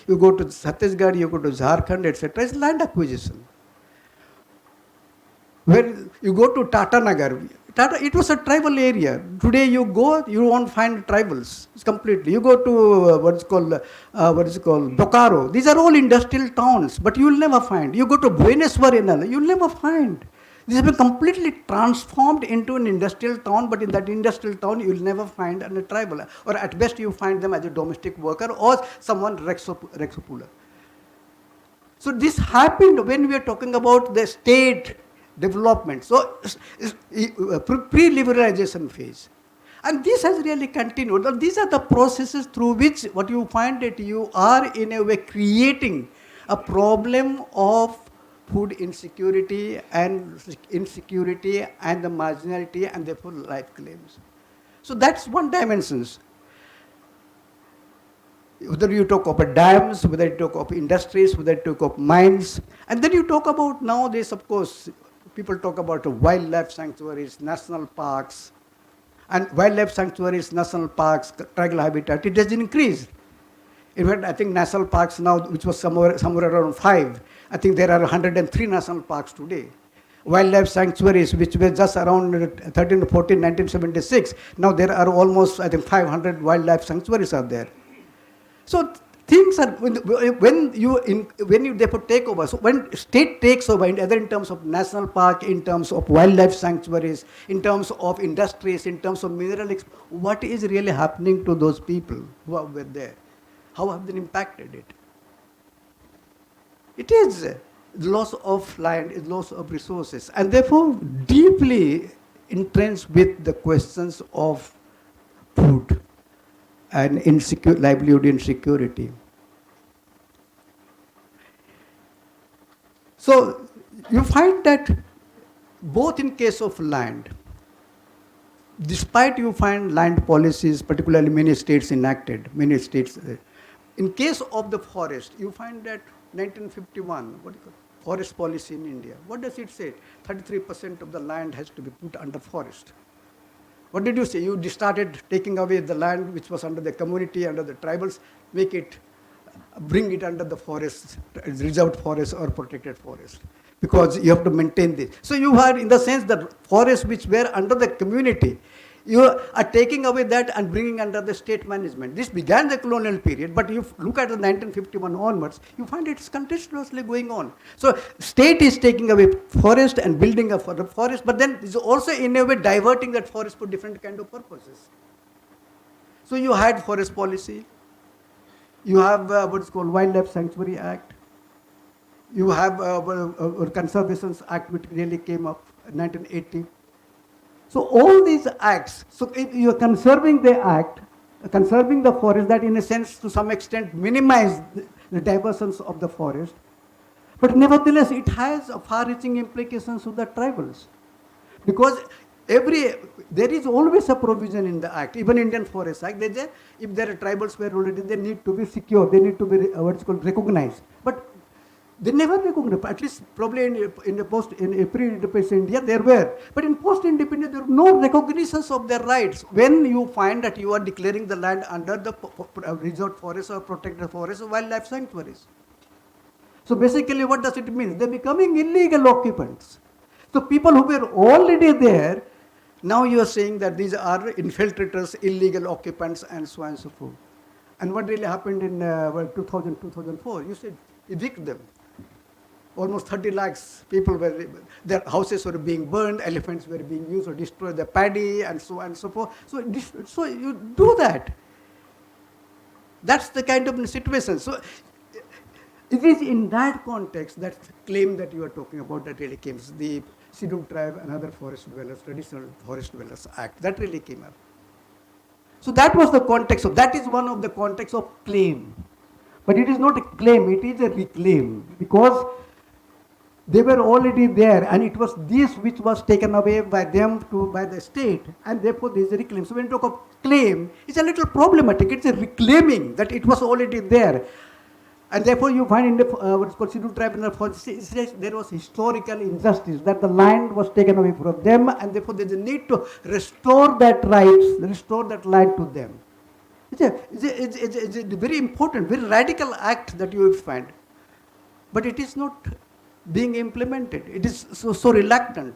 You go to Chhattisgarh, you go to Jharkhand, etc., it's land acquisition. Where you go to Tata Nagar, it was a tribal area. Today you go, you won't find tribals. It's completely. You go to what is called Bokaro. These are all industrial towns, but you will never find. You go to Bhubaneswar, you will never find. These have been completely transformed into an industrial town, but in that industrial town you will never find a tribal. Or at best you find them as a domestic worker or someone Rexopula. So this happened when we are talking about the state development. So pre-liberalization phase. And this has really continued. Now, these are the processes through which what you find that you are in a way creating a problem of food insecurity and the marginality and therefore life claims. So that's one dimension. Whether you talk about dams, whether you talk of industries, whether you talk of mines, and then you talk about nowadays, of course, people talk about wildlife sanctuaries, national parks, and wildlife sanctuaries, national parks, tribal habitat, it has increased. In fact, I think national parks now, which was somewhere around 5, I think there are 103 national parks today. Wildlife sanctuaries, which were just around 13 to 14, 1976, now there are almost, I think, 500 wildlife sanctuaries are there. So things are, when you therefore take over, so when state takes over, either in terms of national park, in terms of wildlife sanctuaries, in terms of industries, in terms of mineral, what is really happening to those people who were there? How have they impacted it? It is loss of land, is loss of resources, and therefore deeply entrenched with the questions of food and livelihood insecurity. So you find that both in case of land, despite you find land policies, particularly many states enacted, in case of the forest, you find that 1951, forest policy in India, what does it say? 33% of the land has to be put under forest. What did you say? You started taking away the land which was under the community, under the tribals, bring it under the forest, reserved forest or protected forest, because you have to maintain this. So you had, in the sense, that forests which were under the community, you are taking away that and bringing under the state management. This began the colonial period, but you look at the 1951 onwards, you find it's continuously going on. So state is taking away forest and building a forest, but then it's also in a way diverting that forest for different kind of purposes. So you had forest policy, you have what's called Wildlife Sanctuary Act, you have Conservation Act which really came up in 1980. So all these acts, so you are conserving the act, conserving the forest, that in a sense to some extent minimize the diversions of the forest, but nevertheless it has far-reaching implications of the tribals, because there is always a provision in the act, even Indian Forest Act, if there are tribals where already they need to be secure, they need to be what's called recognized. But They never recognized, at least probably in pre-independence India, there were. But in post-independence, there were no recognitions of their rights. When you find that you are declaring the land under the reserve forest or protected forest or wildlife sanctuaries. So basically, what does it mean? They're becoming illegal occupants. So people who were already there, now you are saying that these are infiltrators, illegal occupants, and so on and so forth. And what really happened in 2000, 2004? You said evict them. Almost 30 lakhs people were, their houses were being burned, elephants were being used to destroy the paddy, and so on and so forth. So you do that. That's the kind of situation. So it is in that context that claim that you are talking about that really came. The Scheduled Tribe and other forest dwellers, Traditional Forest Dwellers Act, that really came up. So that was the context of, that is one of the contexts of claim. But it is not a claim, it is a reclaim, because they were already there, and it was this which was taken away by them by the state, and therefore there is a reclaim. So when you talk of claim, it's a little problematic. It's a reclaiming that it was already there. And therefore you find in the what's called Scheduled Tribe and there was historical injustice, that the land was taken away from them, and therefore there is a need to restore that rights, restore that land to them. It's a very important, very radical act that you will find. But it is not being implemented. It is so reluctant.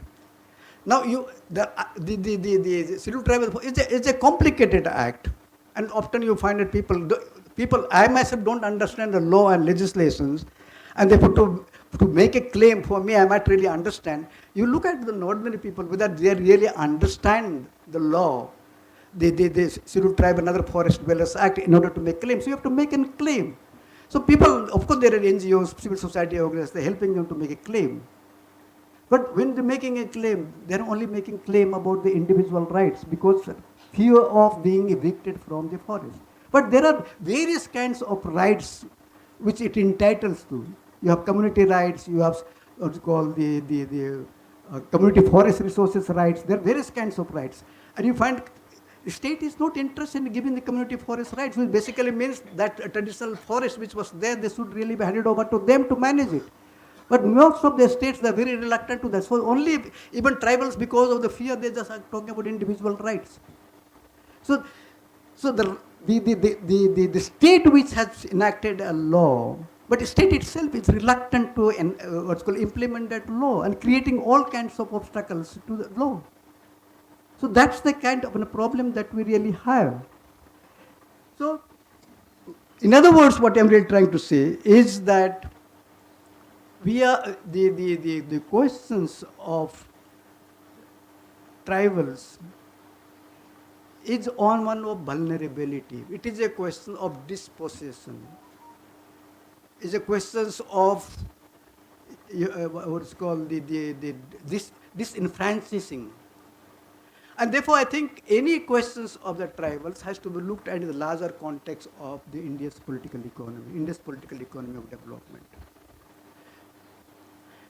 Now the Scheduled Tribe is a complicated act, and often you find that people, I myself don't understand the law and legislations, and therefore to make a claim for me, I might really understand. You look at the ordinary people, whether they really understand the law, the Scheduled Tribe and Other Forest Dwellers Act, in order to make claims. So you have to make a claim. So people, of course, there are NGOs, civil society organizations, they're helping them to make a claim. But when they're making a claim, they're only making claim about the individual rights because fear of being evicted from the forest. But there are various kinds of rights which it entitles to. You have community rights, you have what's called the community forest resources rights. There are various kinds of rights. And you find the state is not interested in giving the community forest rights, which basically means that a traditional forest which was there, they should really be handed over to them to manage it. But most of the states, they are very reluctant to that. So only even tribals, because of the fear, they just are talking about individual rights. So the state which has enacted a law, but the state itself is reluctant to what's called implement that law and creating all kinds of obstacles to the law. So that's the kind of a problem that we really have. So, in other words, what I'm really trying to say is that we are the questions of tribals is on one of vulnerability. It is a question of dispossession. It's a question of what's called this disenfranchising. And therefore, I think any questions of the tribals has to be looked at in the larger context of the India's political economy of development.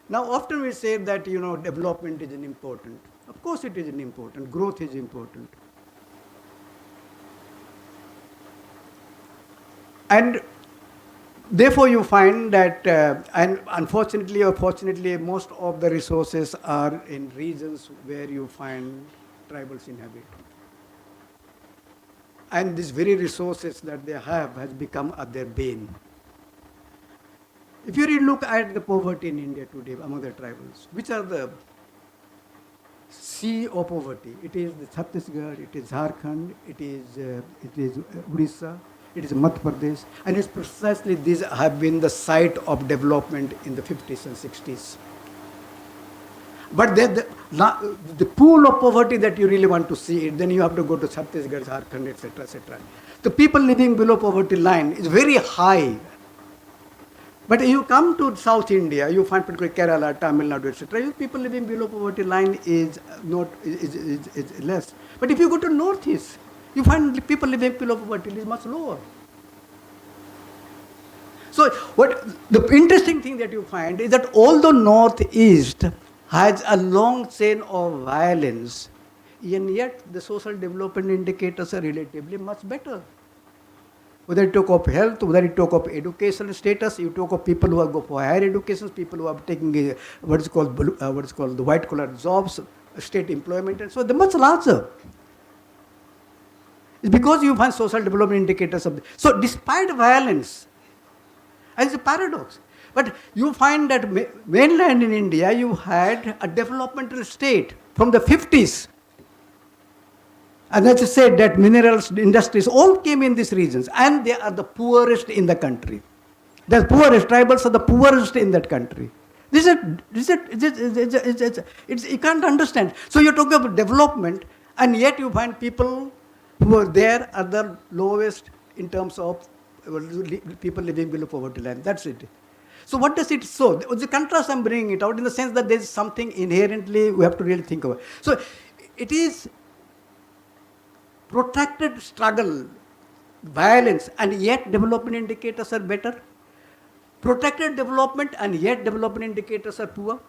Now, often we say that, development is important. Of course it is important. Growth is important. And therefore you find that, and unfortunately or fortunately, most of the resources are in regions where you find tribals inhabit. And these very resources that they have has become their bane. If you really look at the poverty in India today among the tribals, which are the sea of poverty? It is the Chhattisgarh, it is Jharkhand, it is Odisha, it is Madhya Pradesh, and it's precisely these have been the site of development in the 50s and 60s. But the pool of poverty that you really want to see, then you have to go to Chhattisgarh, Jharkhand, etc., etc. The people living below poverty line is very high. But if you come to South India, you find particularly Kerala, Tamil Nadu, etc. People living below poverty line is less. But if you go to Northeast, you find people living below poverty is much lower. So what the interesting thing that you find is that although Northeast has a long chain of violence, and yet the social development indicators are relatively much better. Whether you talk of health, whether you talk of educational status, you talk of people who are go for higher education, people who are taking what is called the white collar jobs, state employment, and so they're much larger. It's because you find social development indicators of so despite violence, and it's a paradox, but you find that mainland in India, you had a developmental state from the 50s. And as I said, that minerals industries all came in these regions, and they are the poorest in the country. The poorest tribals are the poorest in that country. You can't understand. So you're talking about development, and yet you find people who are there are the lowest in terms of people living below poverty line. That's it. So what does it show? The contrast I'm bringing it out in the sense that there is something inherently we have to really think about. So it is protracted struggle, violence, and yet development indicators are better. Protracted development, and yet development indicators are poor.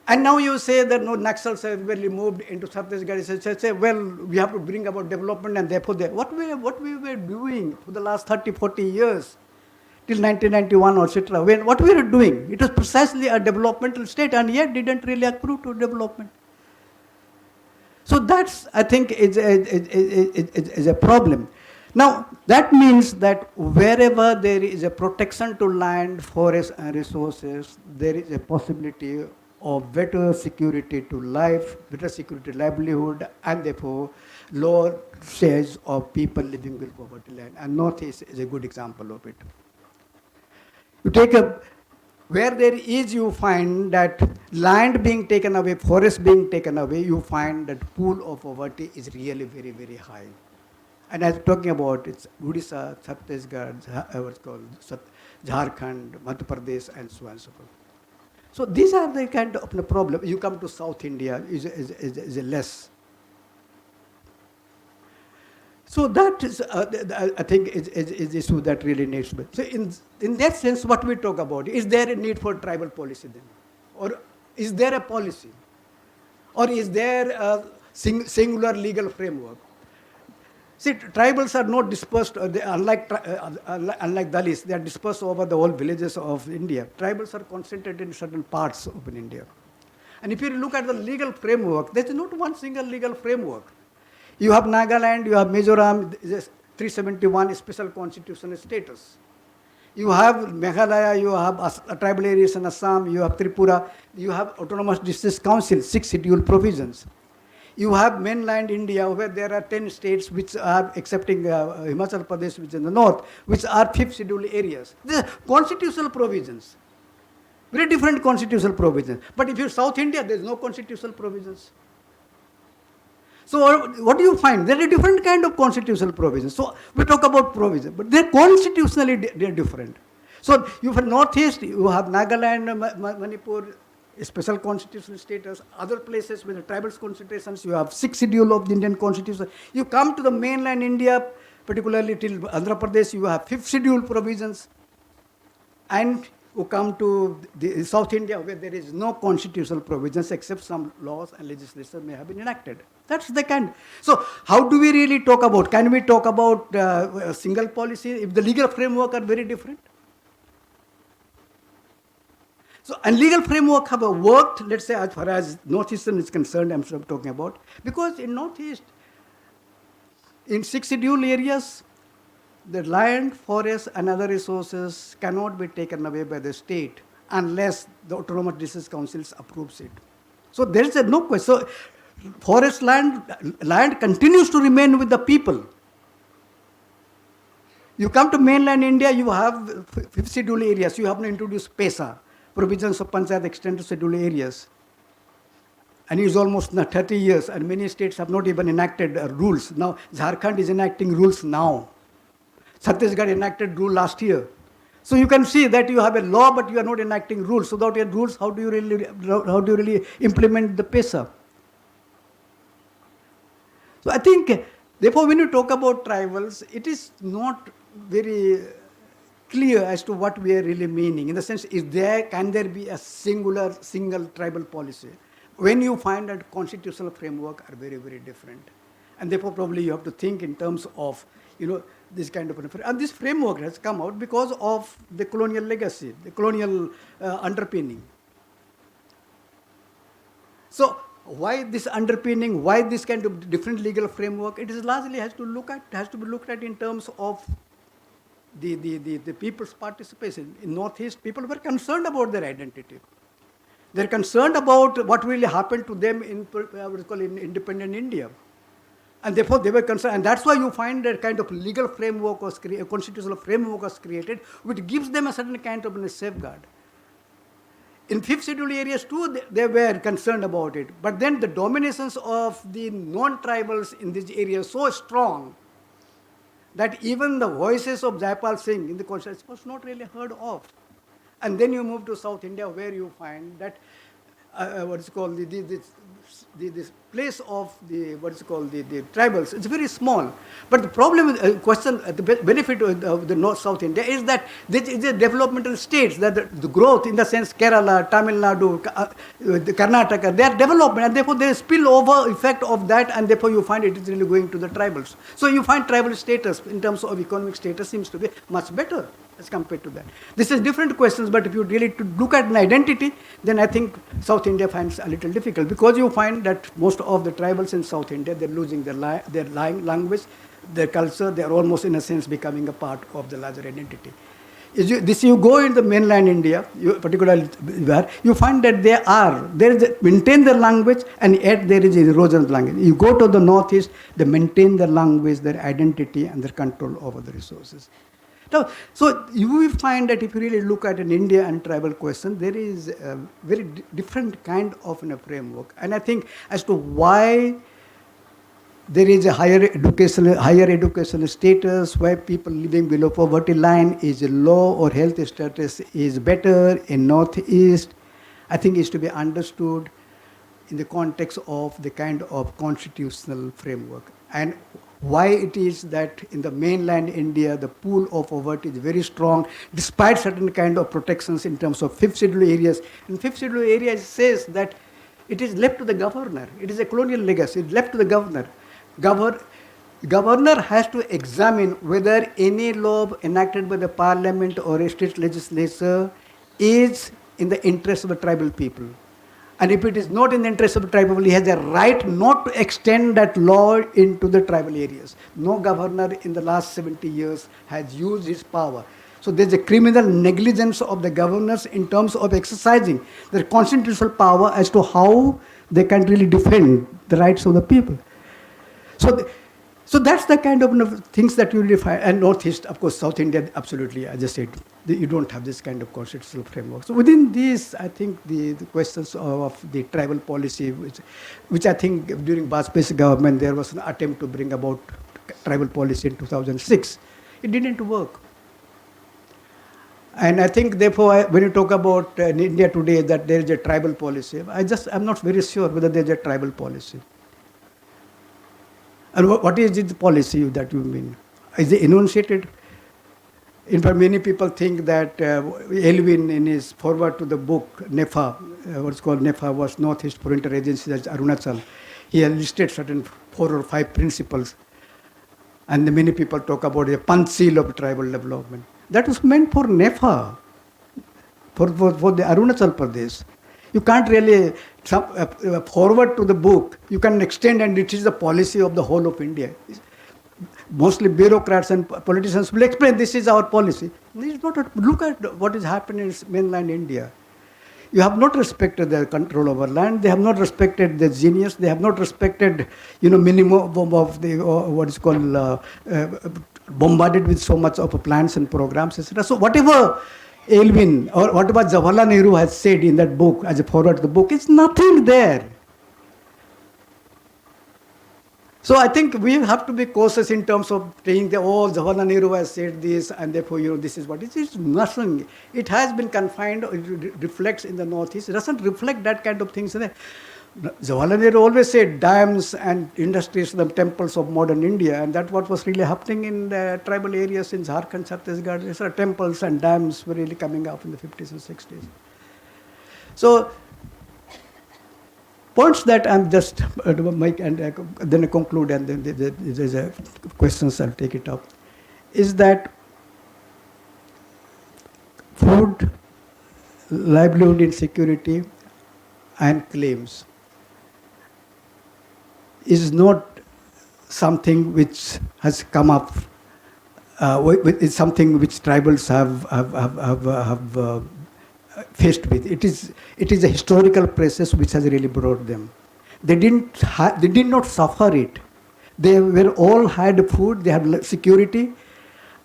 And now you say that no, Naxals have really moved into Chhattisgarh. Say, well, we have to bring about development, and therefore, what we were doing for the last 30, 40 years, till 1991 or etc. What we were doing, it was precisely a developmental state, and yet didn't really accrue to development. So that's, I think, is a problem. Now, that means that wherever there is a protection to land, forest, and resources, there is a possibility of better security to life, better security to livelihood, and therefore lower shares of people living with poverty line. And Northeast is a good example of it. You take where there is, you find that land being taken away, forest being taken away, you find that pool of poverty is really very, very high. And as talking about it's Odisha, Chhattisgarh, what's called Jharkhand, Madhya Pradesh, and so on and so forth. So these are the kind of the problem. You come to South India, is a less. So that is, I think, is issue that really needs to be. So in that sense, what we talk about, is there a need for tribal policy then? Or is there a policy? Or is there a singular legal framework? See, tribals are not dispersed, unlike Dalits, they are dispersed over the whole villages of India. Tribals are concentrated in certain parts of India. And if you look at the legal framework, there is not one single legal framework. You have Nagaland, you have Mizoram, 371 special constitutional status. You have Meghalaya, you have tribal areas in Assam, you have Tripura, you have Autonomous District Council, 6 schedule provisions. You have mainland India where there are 10 states which are accepting Himachal Pradesh, which is in the north, which are 5th schedule areas. These are constitutional provisions. Very different constitutional provisions. But if you're South India, there's no constitutional provisions. So what do you find? There are different kind of constitutional provisions. So we talk about provisions, but they're constitutionally they're different. So you have Northeast, you have Nagaland, Manipur, special constitutional status. Other places with the tribal concentrations, you have 6th schedule of the Indian Constitution. You come to the mainland India, particularly till Andhra Pradesh, you have 5th schedule provisions. And you come to the South India where there is no constitutional provisions except some laws and legislation may have been enacted. That's the kind. So how do we really talk about? Can we talk about a single policy if the legal framework are very different? So, and legal framework have worked, let's say, as far as Northeastern is concerned, I'm talking about, because in Northeast, in 6 schedule areas, the land, forest, and other resources cannot be taken away by the state unless the Autonomous District Councils approves it. So there is no question. So forest land continues to remain with the people. You come to mainland India, you have 5th schedule areas. You have to introduce PESA, provisions of Panchayat extended schedule areas. And it's almost 30 years, and many states have not even enacted rules. Now, Jharkhand is enacting rules now. Chhattisgarh enacted rule last year. So you can see that you have a law, but you are not enacting rules. So without your rules, how do you really implement the PESA? So I think, therefore, when you talk about tribals, it is not very clear as to what we are really meaning. In the sense, can there be a single tribal policy? When you find that constitutional framework are very, very different. And therefore, probably you have to think in terms of, this kind of, and this framework has come out because of the colonial legacy, the colonial underpinning. So why this underpinning, why this kind of different legal framework? It is largely has to be looked at in terms of the people's participation. In Northeast, people were concerned about their identity. They're concerned about what really happened to them in independent India. And therefore, they were concerned. And that's why you find that kind of legal framework was created, a constitutional framework was created, which gives them a certain kind of a safeguard. In fifth schedule areas too, they were concerned about it. But then the dominations of the non-tribals in this area is so strong that even the voices of Jaipal Singh in the constitution was not really heard of. And then you move to South India, where you find that this place of the tribals. It's very small. But the problem, the benefit of the North-South India is that this is a developmental states, that the growth in the sense Kerala, Tamil Nadu, Karnataka, they are development, and therefore there is spillover effect of that, and therefore you find it is really going to the tribals. So you find tribal status in terms of economic status seems to be much better as compared to that. This is different questions, but if you really look at an identity, then I think South India finds a little difficult, because you find that most of the tribals in South India, they're losing their language, their culture, they're almost in a sense becoming a part of the larger identity. You go in the mainland India, particularly where you find that maintain their language, and yet there is erosion of language. You go to the Northeast, they maintain their language, their identity, and their control over the resources. So you will find that if you really look at an India and tribal question, there is a very different kind of a framework. And I think as to why there is a higher educational status, why people living below poverty line is low or health status is better in Northeast, I think is to be understood in the context of the kind of constitutional framework. And why it is that in the mainland India, the pool of poverty is very strong, despite certain kind of protections in terms of fifth schedule areas. In fifth schedule areas, it says that it is left to the governor. It is a colonial legacy. It's left to the governor. Governor has to examine whether any law enacted by the parliament or a state legislature is in the interest of the tribal people. And if it is not in the interest of the tribal people, he has a right not to extend that law into the tribal areas. No governor in the last 70 years has used his power. So there's a criminal negligence of the governors in terms of exercising their constitutional power as to how they can really defend the rights of the people. So that's the kind of things that you really find. And Northeast, of course, South India, absolutely, I just said, you don't have this kind of constitutional framework. So within these, I think the questions of the tribal policy, which I think during Vajpayee's government, there was an attempt to bring about tribal policy in 2006. It didn't work. And I think, therefore, when you talk about in India today that there is a tribal policy, I'm not very sure whether there is a tribal policy. And what is the policy that you mean? Is it enunciated? In fact, many people think that Elwin, in his foreword to the book, NEFA, what's called NEFA, was Northeast Frontier Agency, that's Arunachal. He has listed certain 4 or 5 principles. And many people talk about a punch seal of tribal development. That was meant for NEFA, for the Arunachal Pradesh. You can't really forward to the book. You can extend, and it is the policy of the whole of India. Mostly bureaucrats and politicians will explain this is our policy. Look at what is happening in mainland India. You have not respected their control over land. They have not respected their genius. They have not respected, minimum of the what is called bombarded with so much of plans and programs, etc. So whatever Elwin or whatever Jawaharlal Nehru has said in that book as a forward to the book, it's nothing there. So I think we have to be cautious in terms of saying that, Jawaharlal Nehru has said this, and therefore, this is what it is. It's nothing. It has been confined, it reflects in the Northeast. It doesn't reflect that kind of things. Jawaharlal Nehru always said dams and industries are the temples of modern India, and that's what was really happening in the tribal areas in Jharkhand, Chhattisgarh. Temples and dams were really coming up in the 50s and 60s. So points that I'm just make and then I conclude, and then there's a questions, I'll take it up, is that food, livelihood insecurity and claims is not something which has come up, it's something which tribals have faced with. It is a historical process which has really brought them. They did not suffer it. They were all had food, they had security,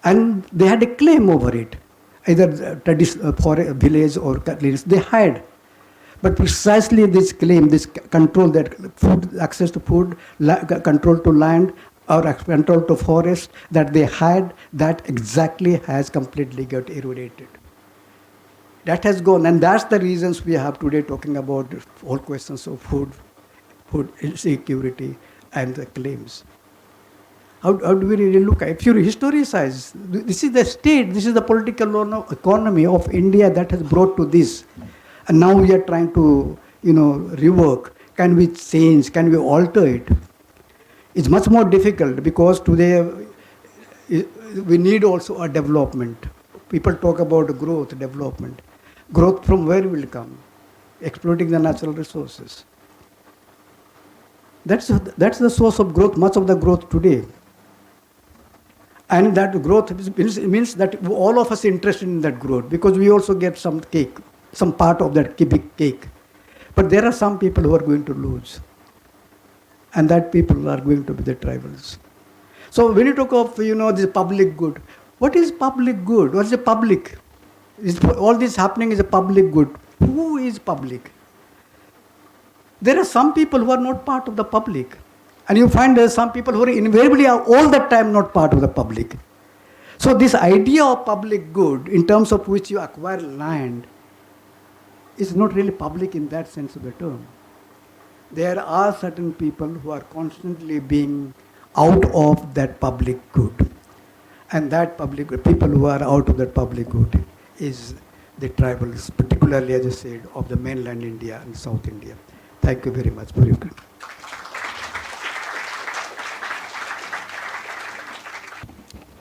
and they had a claim over it, either for a village or they had. But precisely this claim, this control, that food, access to food, control to land, or control to forest that they had, that exactly has completely got eroded. That has gone, and that's the reasons we have today talking about all questions of food insecurity and the claims. How do we really look at it? If you historicize, this is the state, this is the political economy of India that has brought to this. And now we are trying to, rework. Can we change? Can we alter it? It's much more difficult because today we need also a development. People talk about growth, development. Growth from where will come? Exploiting the natural resources. That's the source of growth, much of the growth today. And that growth means that all of us are interested in that growth because we also get some cake, some part of that big cake. But there are some people who are going to lose. And that people are going to be the tribals. So when you talk of, this public good, what is public good? What is the public? All this happening is a public good. Who is public? There are some people who are not part of the public. And you find there are some people who are invariably all the time not part of the public. So this idea of public good, in terms of which you acquire land, is not really public in that sense of the term. There are certain people who are constantly being out of that public good. And that public good, people who are out of that public good is the tribals, particularly, as I said, of the mainland India and South India. Thank you very much for your time.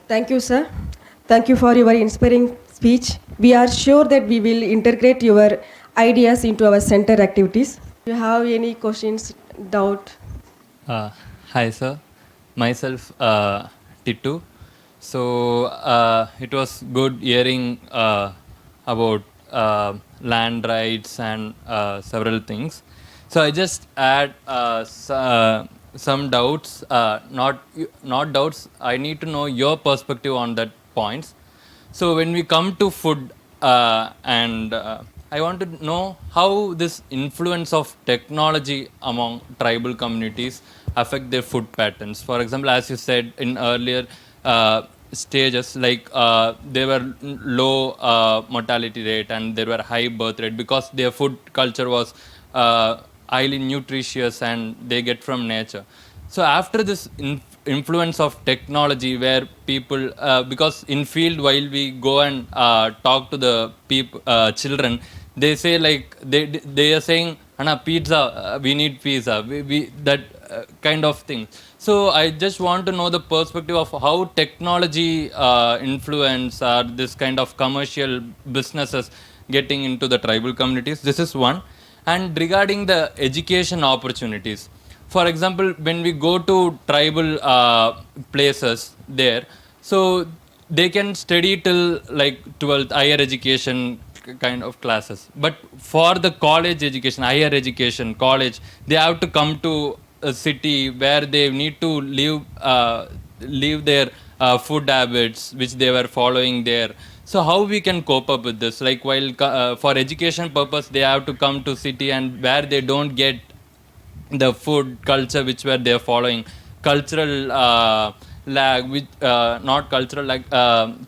Thank you, sir. Thank you for your inspiring speech. We are sure that we will integrate your ideas into our center activities. Do you have any questions, doubt? Hi, sir. Myself, Tittu. So, it was good hearing about land rights and several things. So, I just add some doubts, not doubts. I need to know your perspective on that points. So, when we come to food and I want to know how this influence of technology among tribal communities affect their food patterns. For example, as you said in earlier stages, like there were low mortality rate and there were high birth rate because their food culture was highly nutritious and they get from nature. So after this influence of technology where people, because in field while we go and talk to the children, they say like, they are saying, Anna, pizza, we need pizza, that kind of thing. So I just want to know the perspective of how technology influence or this kind of commercial businesses getting into the tribal communities. This is one. And regarding the education opportunities, for example, when we go to tribal places there, so they can study till like 12th higher education kind of classes. But for the college education, higher education, college, they have to come to a city where they need to leave their food habits which they were following there. So how we can cope up with this? Like while for education purpose, they have to come to city and where they don't get the food culture which were they are following, cultural lag, which not cultural lag,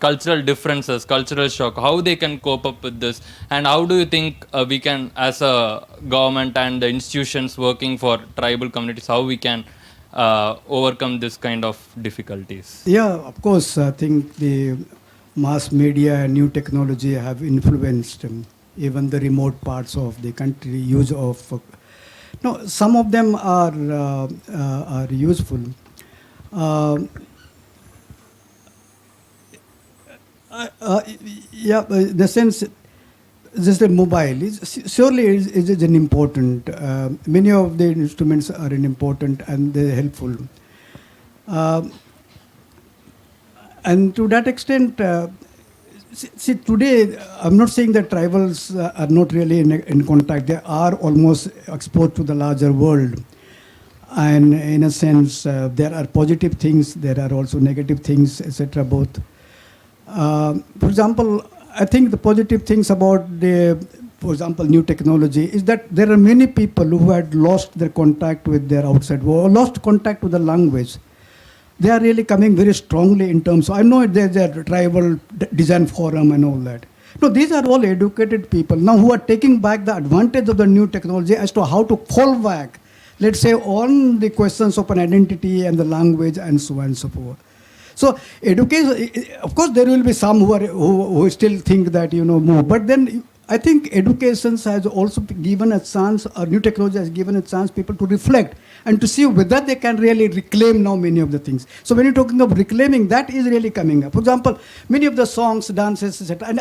cultural differences, cultural shock. How they can cope up with this, and how do you think we can, as a government and the institutions working for tribal communities, how we can overcome this kind of difficulties? Yeah, of course. I think the mass media and new technology have influenced even the remote parts of the country use of No, some of them are useful. Yeah, in the sense, just a mobile surely is an important. Many of the instruments are important and they're helpful. And to that extent, see, today, I'm not saying that tribals are not really in contact. They are almost exposed to the larger world. And in a sense, there are positive things, there are also negative things, etc. both. For example, I think the positive things about for example, new technology is that there are many people who had lost their contact with their outside world, lost contact with the language. They are really coming very strongly in terms of, I know there's a tribal design forum and all that. No, these are all educated people now who are taking back the advantage of the new technology as to how to fall back, let's say, on the questions of an identity and the language and so on and so forth. So education, of course, there will be some who still think that, more. But then I think education has also given a chance, or new technology has given a chance people to reflect and to see whether they can really reclaim now many of the things. So when you're talking of reclaiming, that is really coming up. For example, many of the songs, dances, etc. And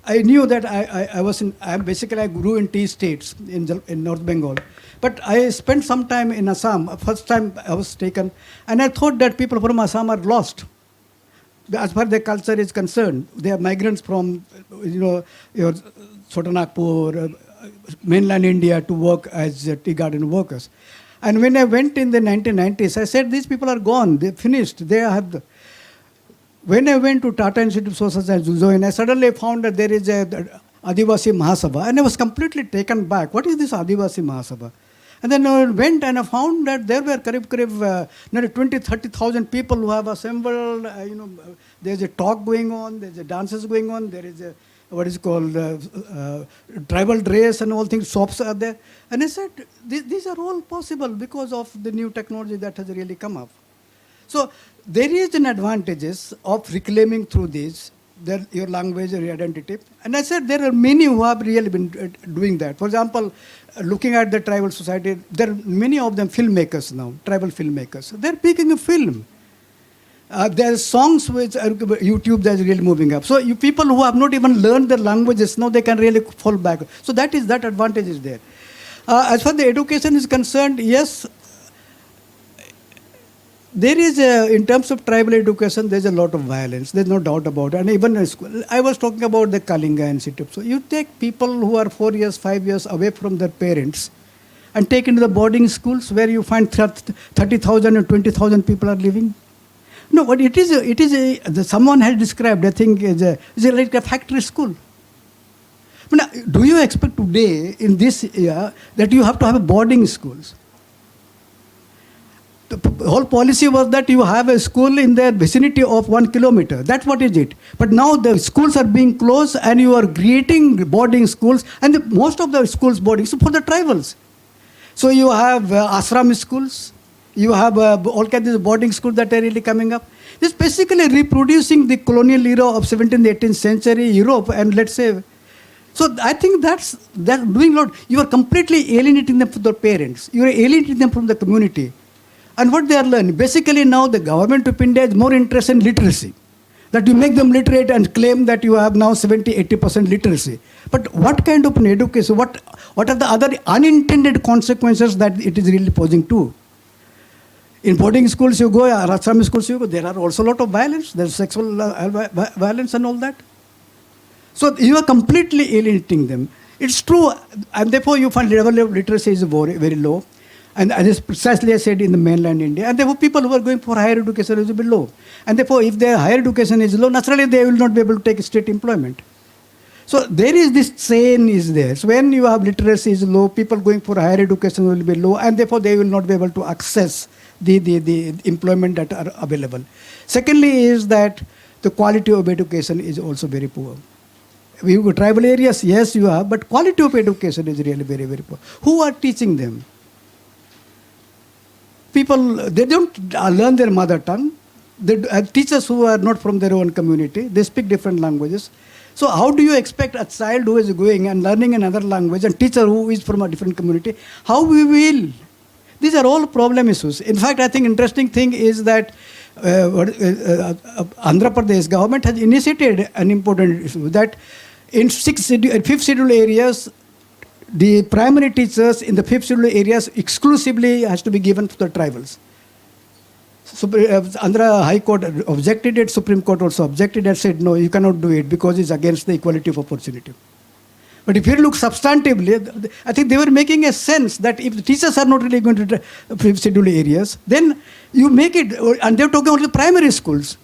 I knew that I grew in tea states in North Bengal. But I spent some time in Assam. First time I was taken, and I thought that people from Assam are lost. As far as their culture is concerned, they are migrants from, your Chotanagpur, mainland India to work as tea garden workers. And when I went in the 1990s, I said, these people are gone, they're finished, When I went to Tata Institute of Social Science, I suddenly found that there is a Adivasi Mahasabha, and I was completely taken back. What is this Adivasi Mahasabha? And then I went and I found that there were 20,000-30,000 people who have assembled. There's a talk going on, there's a dances going on, there is what is called tribal dress and all things, shops are there. And I said, these are all possible because of the new technology that has really come up. So there is an advantages of reclaiming through this, your language or your identity. And I said there are many who have really been doing that. For example, looking at the tribal society, there are many of them filmmakers now, tribal filmmakers. They're making a film. There are songs which are YouTube that's really moving up. So you people who have not even learned the languages, now they can really fall back. So that advantage is there. As far as the education is concerned, yes, there is in terms of tribal education, there's a lot of violence. There's no doubt about it. And even in school, I was talking about the Kalinga Institute. So you take people who are 4 years, 5 years away from their parents and take into the boarding schools where you find 30,000 and 20,000 people are living. No, but someone has described, I think, it's like a factory school. But now, do you expect today, in this year, that you have to have boarding schools? The whole policy was that you have a school in the vicinity of 1 kilometer. That's what is it. But now the schools are being closed and you are creating boarding schools, and most of the schools boarding schools for the tribals. So you have ashram schools, you have all kinds of boarding schools that are really coming up. This is basically reproducing the colonial era of 17th, 18th century Europe, and let's say, so I think that's doing a lot. You are completely alienating them from their parents. You are alienating them from the community. And what they are learning, basically now the government of India is more interested in literacy. That you make them literate and claim that you have now 70-80% literacy. But what kind of an education, what are the other unintended consequences that it is really posing to? In boarding schools you go, ashram schools you go, there are also a lot of violence. There's sexual violence and all that. So you are completely alienating them. It's true, and therefore you find level of literacy is very, very low. And as precisely I said in the mainland India, and therefore people who are going for higher education is a bit low. And therefore if their higher education is low, naturally they will not be able to take state employment. So there is this chain is there. So when you have literacy is low, people going for higher education will be low, and therefore they will not be able to access the employment that are available. Secondly is that the quality of education is also very poor. We go tribal areas, yes you have, but quality of education is really very, very poor. Who are teaching them? People, they don't learn their mother tongue. They teachers who are not from their own community, they speak different languages. So how do you expect a child who is going and learning another language and teacher who is from a different community, how we will? These are all problem issues. In fact, I think interesting thing is that Andhra Pradesh government has initiated an important issue that in fifth schedule areas, the primary teachers in the fifth schedule areas exclusively has to be given to the tribals. Andhra High Court objected it, Supreme Court also objected and said, no, you cannot do it because it's against the equality of opportunity. But if you look substantively, I think they were making a sense that if the teachers are not really going to fifth schedule areas, then you make it, and they're talking about the primary schools.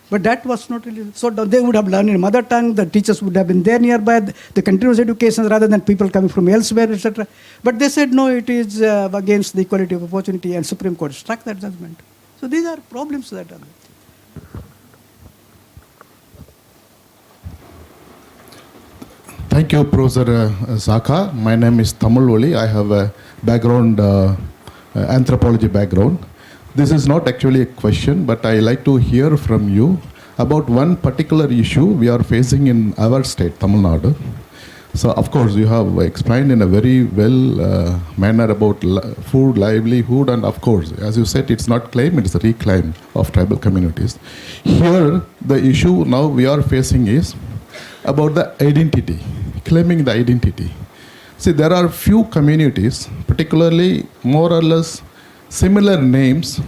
But that was not really, so they would have learned in mother tongue, the teachers would have been there nearby, the continuous education rather than people coming from elsewhere, etc. But they said, no, it is against the equality of opportunity, and Supreme Court struck that judgment. So these are problems that are there. Thank you, Professor Xaxa. My name is Tamil Oli. I have a background, anthropology background. This is not actually a question, but I like to hear from you about one particular issue we are facing in our state, Tamil Nadu. So, of course, you have explained in a very well manner about food, livelihood, and of course, as you said, it's not claim, it's a reclaim of tribal communities. Here, the issue now we are facing is about the identity, claiming the identity. See, there are few communities, particularly more or less similar names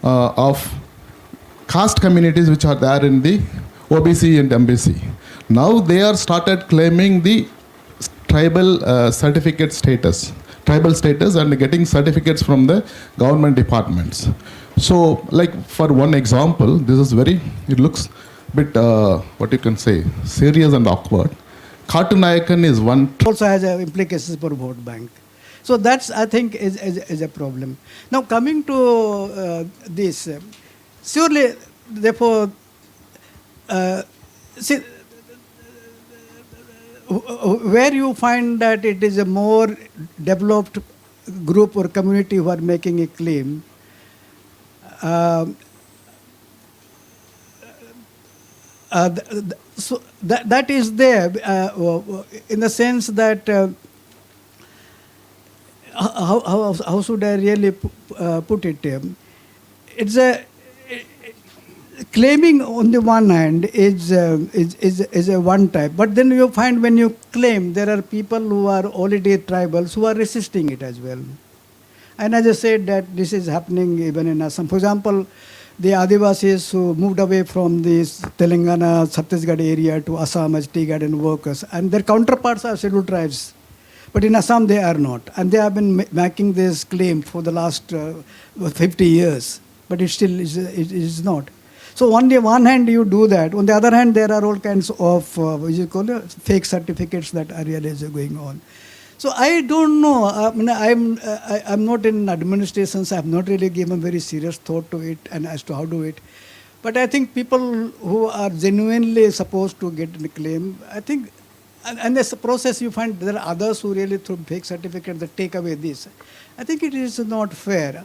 of caste communities which are there in the OBC and MBC. Now they are started claiming the tribal certificate status, tribal status, and getting certificates from the government departments. So, like for one example, this is very, it looks a bit, what you can say, serious and awkward. Kartunayakan is one. Also has implications for vote bank. So that's, I think, is a problem. Now coming to this, surely, therefore, see, where you find that it is a more developed group or community who are making a claim, so that is there in the sense that how should I really put it? It's a claiming on the one hand is a one type, but then you find when you claim there are people who are already tribals who are resisting it as well. And as I said that this is happening even in Assam. For example, the Adivasis who moved away from this Telangana, Chhattisgarh area to Assam as tea garden workers, and their counterparts are scheduled tribes. But in Assam they are not. And they have been making this claim for the last 50 years. But it still is not. So on the one hand you do that. On the other hand there are all kinds of what you call it, fake certificates that are really going on. So I don't know. I mean, I'm not in administrations. I have not really given very serious thought to it and as to how to do it. But I think people who are genuinely supposed to get the claim, I think, and this process you find there are others who really through fake certificates that take away this. I think it is not fair.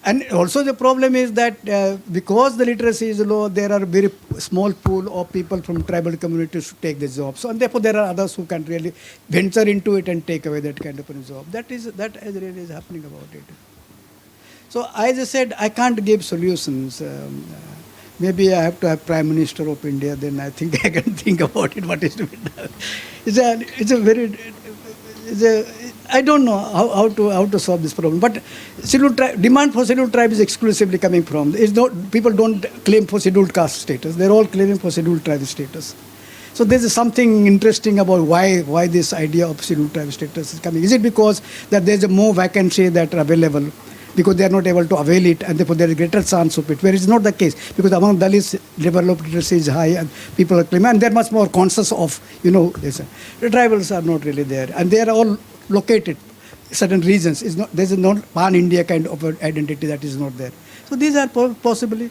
And also the problem is that because the literacy is low, there are very small pool of people from tribal communities to take the job. So and therefore there are others who can really venture into it and take away that kind of a job. That really is happening about it. So as I said, I can't give solutions. Maybe I have to have Prime Minister of India, then I think I can think about it, what is to be done. I don't know how to solve this problem. But demand for scheduled tribe is exclusively coming from. People don't claim for scheduled caste status. They're all claiming for scheduled tribe status. So there's something interesting about why this idea of scheduled tribe status is coming. Is it because that there's a more vacancy that are available? Because they are not able to avail it, and therefore there is greater chance of it, where it's not the case. Because among Dalits, level of literacy is high, and people are claiming, and they're much more conscious of, this. The tribals are not really there, and they are all located certain regions. There's not pan-India kind of identity that is not there. So these are possibly,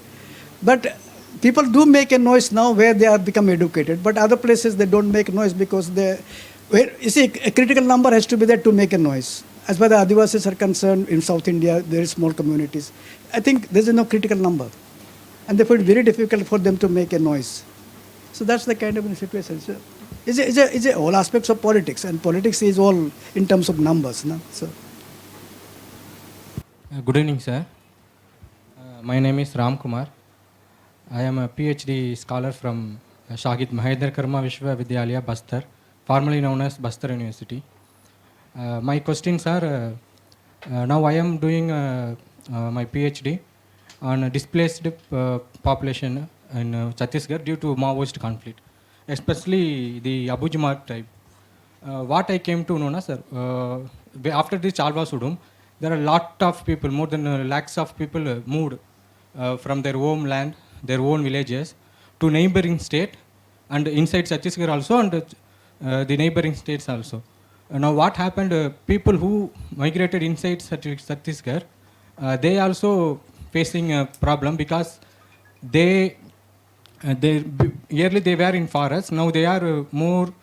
but people do make a noise now where they have become educated, but other places they don't make noise because you see, a critical number has to be there to make a noise. As far as the Adivasis are concerned, in South India, there are small communities. I think there is no critical number. And therefore, it's very difficult for them to make a noise. So that's the kind of situation. So it's all aspects of politics, and politics is all in terms of numbers. No? So. Good evening, sir. My name is Ram Kumar. I am a PhD scholar from Shahid Mahender Karma Vishwa Vidyalaya, Bastar, formerly known as Bastar University. My questions are, now I am doing my PhD on displaced population in Chhattisgarh due to Maoist conflict, especially the Abujamar tribe. What I came to know, sir, after the Chalwa Sudum, there are a lot of people, more than lakhs of people moved from their homeland, their own villages, to neighboring state, and inside Chhattisgarh also, and the neighboring states also. Now what happened, people who migrated inside Chhattisgarh, they also facing a problem because earlier they were in forests, now they are more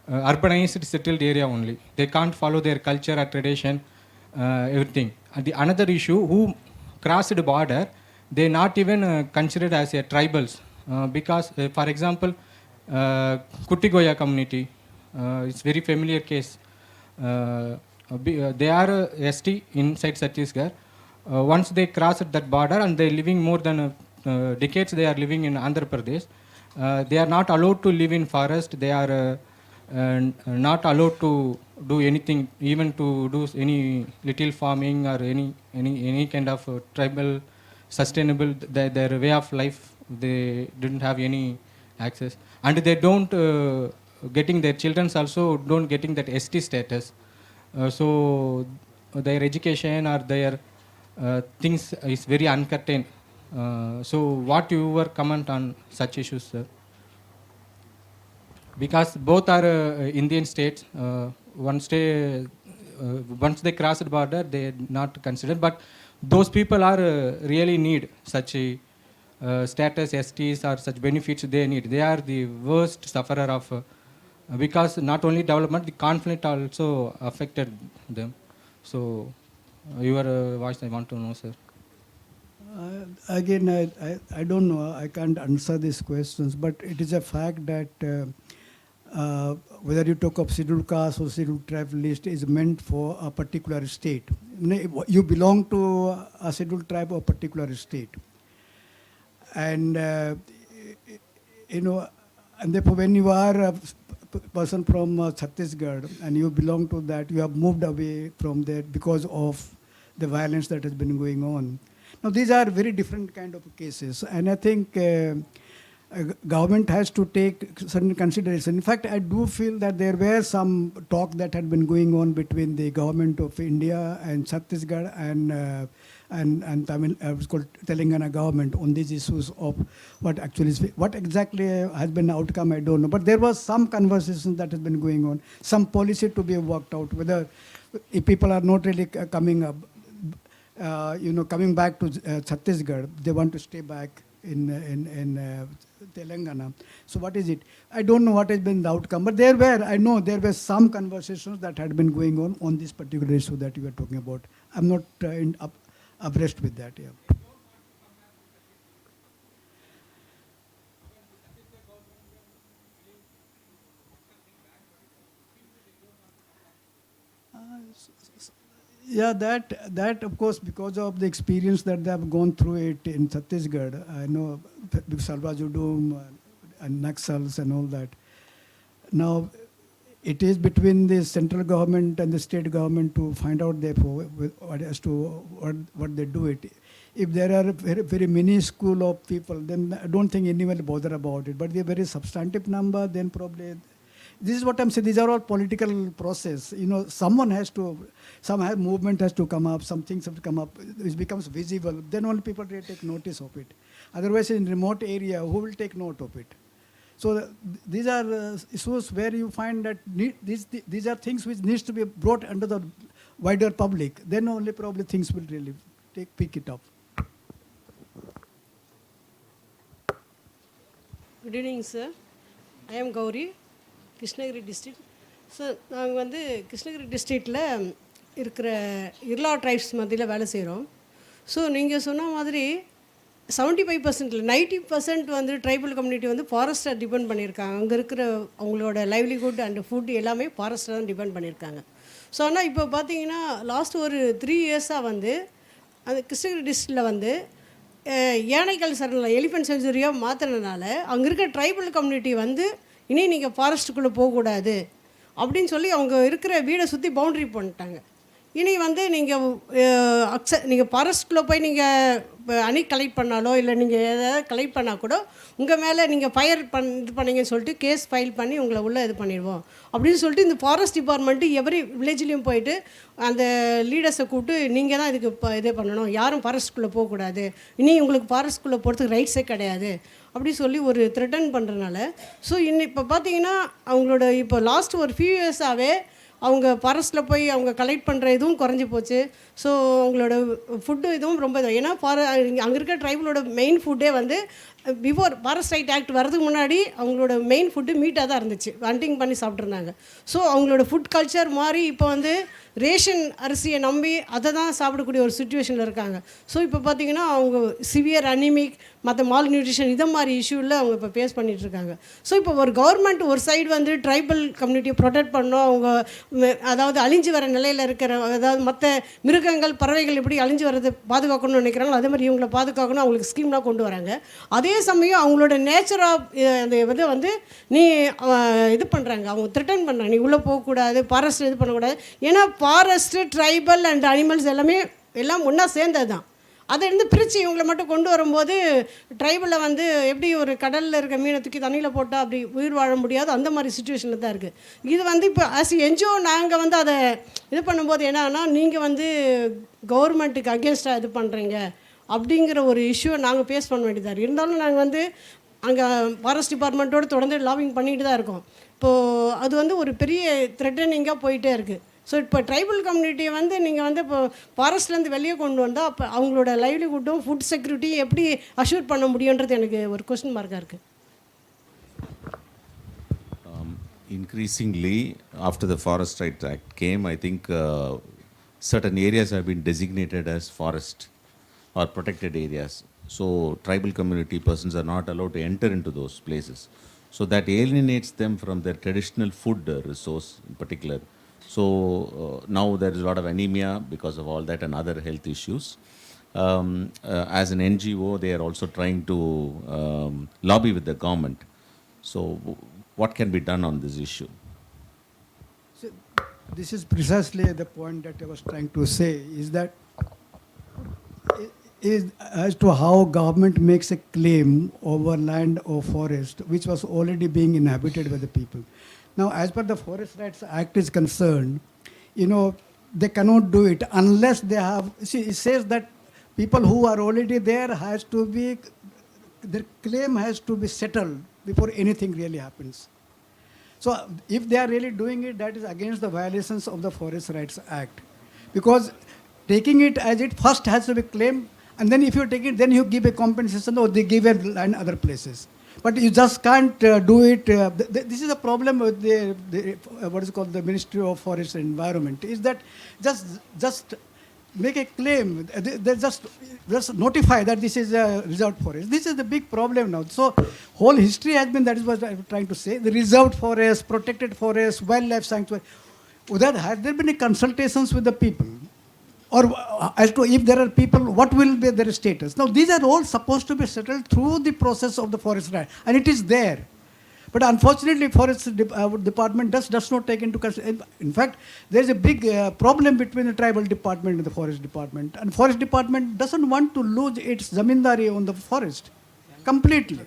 urbanized settled area only. They can't follow their culture or tradition, everything. And the another issue, who crossed the border, they not even considered as a tribals because for example, Kuttigoya community, it's very familiar case. They are ST inside Chhattisgarh. Once they crossed that border and they living more than decades, they are living in Andhra Pradesh. They are not allowed to live in forest. They are not allowed to do anything, even to do any little farming or any kind of tribal sustainable their way of life. They didn't have any access, and they don't getting their children also don't getting that ST status. So their education or their things is very uncertain. So what your comment on such issues, sir? Because both are Indian states. Once they cross the border, they are not considered. But those people are really need such a status, STs or such benefits they need. They are the worst sufferer of because not only development, the conflict also affected them. So your voice I want to know, sir. Again, I don't know. I can't answer these questions, but it is a fact that whether you talk of scheduled caste or scheduled tribe list is meant for a particular state. You belong to a scheduled tribe or a particular state. And, and therefore when you are a person from Chhattisgarh and you belong to that, you have moved away from there because of the violence that has been going on. Now these are very different kind of cases, and I think government has to take certain consideration. In fact, I do feel that there were some talk that had been going on between the government of India and Chhattisgarh and Tamil, it's called Telangana government on these issues of what exactly has been the outcome, I don't know. But there was some conversation that has been going on, some policy to be worked out, whether if people are not really coming up, coming back to Chhattisgarh, they want to stay back in Telangana. So what is it? I don't know what has been the outcome, but I know there were some conversations that had been going on this particular issue that you are talking about. I'm not abreast with that. Yeah. Yeah, that of course, because of the experience that they have gone through it in Chhattisgarh, I know Salvajudum and Naxals and all that. Now, it is between the central government and the state government to find out therefore as to what they do it. If there are a very, very minuscule of people, then I don't think anyone will bother about it. But the very substantive number, then probably. This is what I'm saying. These are all political process. Some movement has to come up. Some things have to come up. It becomes visible. Then only people will take notice of it. Otherwise, in remote area, who will take note of it? So these are issues where you find that these are things which needs to be brought under the wider public. Then only probably things will really pick it up. Good evening, sir. I am Gauri. Krishnagiri district. Sir, நாங்கள் கிருஷ்ணகிரி டிஸ்ட்ரிக்டில் இருக்கிற இருளா tribes மத்தியில் வேலை செய்கிறோம். So நீங்கள் சொன்ன மாதிரி 75% 90% வந்து ட்ரைபல் கம்யூனிட்டி வந்து ஃபாரஸ்ட்டை டிபெண்ட் பண்ணியிருக்காங்க. அங்கே இருக்கிற அவங்களோட லைவ்லிஹுட் அண்ட் ஃபுட் எல்லாமே ஃபாரஸ்ட்டை தான் டிபெண்ட் பண்ணியிருக்காங்க. ஸோ ஆனால் இப்போ பார்த்தீங்கன்னா லாஸ்ட் ஒரு 3 இயர்ஸாக வந்து அந்த கிருஷ்ணகிரி டிஸ்ட்ரிக்டில் வந்து யானைகள் சரணாலயம் எலிஃபென்ட் செஞ்சுரியாக மாற்றினதுனால அங்கே இருக்க ட்ரைபல் கம்யூனிட்டி வந்து இனி நீங்கள் ஃபாரஸ்ட்டுக்குள்ளே போகக்கூடாது அப்படின்னு சொல்லி அவங்க இருக்கிற வீடை சுற்றி பவுண்ட்ரி பண்ணிட்டாங்க. இனி வந்து நீங்கள் ஃபாரஸ்ட்குள்ளே போய் நீங்கள் அணி கலெக்ட் பண்ணாலோ இல்லை நீங்கள் எதாவது கலெக்ட் பண்ணால் கூட உங்கள் மேலே நீங்கள் ஃபயர் இது பண்ணீங்கன்னு சொல்லிட்டு கேஸ் ஃபைல் பண்ணி உங்களை உள்ளே இது பண்ணிடுவோம் அப்படின்னு சொல்லிட்டு இந்த ஃபாரஸ்ட் டிபார்ட்மெண்ட்டு எவரி வில்லேஜ்லேயும் போயிட்டு அந்த லீடர்ஸை கூப்பிட்டு நீங்கள் தான் இதுக்கு இதே பண்ணணும், யாரும் ஃபாரஸ்ட்குள்ளே போகக்கூடாது, இனி உங்களுக்கு ஃபாரஸ்ட்குள்ளே போகிறதுக்கு ரைட்ஸே கிடையாது அப்படி சொல்லி ஒரு த்ரெட்டன் பண்ணுறதுனால ஸோ இப்போ பார்த்தீங்கன்னா அவங்களோட இப்போ லாஸ்ட் ஒரு ஃபியூ இயர்ஸாகவே அவங்க ஃபாரஸ்ட்டில் போய் அவங்க கலெக்ட் பண்ணுற இதுவும் குறைஞ்சி போச்சு. ஸோ அவங்களோட ஃபுட்டு இதுவும் ரொம்ப ஏன்னா அங்கே இருக்க ட்ரைபலோட மெயின் ஃபுட்டே வந்து பிஃபோர் ஃபாரஸ்ட் ரைட் ஆக்ட் வரதுக்கு முன்னாடி அவங்களோட மெயின் ஃபுட்டு மீட்டாக தான் இருந்துச்சு, ஹண்டிங் பண்ணி சாப்பிட்ருந்தாங்க. ஸோ அவங்களோட ஃபுட் கல்ச்சர் மாதிரி இப்போ வந்து ரேஷன் அரிசியை நம்பி அதை தான் சாப்பிடக்கூடிய ஒரு சுச்சுவேஷனில் இருக்காங்க. ஸோ இப்போ பார்த்திங்கன்னா அவங்க சிவியர் அனிமிக் மற்ற மால் நியூட்ரிஷன் இதை மாதிரி இஷ்யூவில் அவங்க இப்போ ஃபேஸ் பண்ணிகிட்ருக்காங்க. ஸோ இப்போ ஒரு கவர்மெண்ட் ஒரு சைடு வந்து ட்ரைபல் கம்யூனிட்டியை ப்ரொடெக்ட் பண்ணணும், அவங்க அதாவது அழிஞ்சு வர நிலையில் இருக்கிற அதாவது மற்ற மிருகங்கள் பறவைகள் எப்படி அழிஞ்சு வரது பாதுகாக்கணும்னு நினைக்கிறாங்களோ அதே மாதிரி இவங்களை பாதுகாக்கணும் அவங்களுக்கு ஸ்கீம்லாம் கொண்டு வராங்க. அதே சமயம் அவங்களோட நேச்சர் ஆஃப் அந்த இதை வந்து நீ இது பண்ணுறாங்க, அவங்க த்ரெட்டன் பண்ணுறாங்க, நீ உள்ளே போகக்கூடாது, ஃபாரஸ்ட் இது பண்ணக்கூடாது. ஏன்னா ஃபாரஸ்ட்டு ட்ரைபல் அண்ட் அனிமல்ஸ் எல்லாம் ஒன்றா சேர்ந்தது தான். அதை இருந்து பிரித்து இவங்களை மட்டும் கொண்டு வரும்போது ட்ரைபலில் வந்து எப்படி ஒரு கடலில் இருக்க மீனை தூக்கி தண்ணியில் போட்டால் அப்படி உயிர் வாழ முடியாது, அந்த மாதிரி சுச்சுவேஷனில் தான் இருக்குது. இது வந்து இப்போ ஆஸ் என்ஜிஓ நாங்கள் வந்து அதை இது பண்ணும்போது என்னன்னா நீங்கள் வந்து கவர்மெண்ட்டுக்கு அகேன்ஸ்டாக இது பண்ணுறீங்க அப்படிங்கிற ஒரு இஷ்யூவை நாங்கள் ஃபேஸ் பண்ண வேண்டியதாக இருக்குது. இருந்தாலும் நாங்கள் வந்து அங்கே ஃபாரஸ்ட் டிபார்ட்மெண்ட்டோடு தொடர்ந்து லாபிங் பண்ணிட்டு தான் இருக்கோம். இப்போது அது வந்து ஒரு பெரிய த்ரெட்டனிங்காக போயிட்டே இருக்குது. ஸோ இப்போ ட்ரைபல் கம்யூனிட்டியை வந்து நீங்கள் வந்து இப்போ ஃபாரஸ்ட்லேருந்து வெளியே கொண்டு வந்தால் அப்போ அவங்களோட லைவ்லிஹுட்டும் ஃபுட் செக்யூரிட்டியும் எப்படி அஷ்யூர் பண்ண முடியுன்றது எனக்கு ஒரு கொஸ்டின் மார்க்காக இருக்குது. Increasingly, after the Forest Rights Act came, I think certain areas have been designated as forest or protected areas. So tribal community persons are not allowed to enter into those places. So that alienates them from their traditional food resource in particular. So now there is a lot of anemia because of all that and other health issues. As an NGO, they are also trying to lobby with the government. So what can be done on this issue? So this is precisely the point that I was trying to say, is that is as to how government makes a claim over land or forest which was already being inhabited by the people. Now, as per the Forest Rights Act is concerned, they cannot do it unless they have, see, it says that people who are already there their claim has to be settled before anything really happens. So, if they are really doing it, that is against the violations of the Forest Rights Act. Because taking it as it first has to be claimed, and then if you take it, then you give a compensation or they give a land other places. But you just can't do it. This is a problem with what is called the Ministry of Forest and Environment, is that just make a claim. They just notify that this is a reserved forest. This is the big problem now. So whole history has been, that is what I'm trying to say, the reserved forest, protected forest, wildlife sanctuary. Has there been a consultations with the people? Or as to if there are people, what will be their status? Now, these are all supposed to be settled through the process of the forest right, and it is there. But unfortunately, Forest Department does not take into consideration. In fact, there is a big problem between the Tribal Department and the Forest Department. And Forest Department doesn't want to lose its zamindari on the forest completely.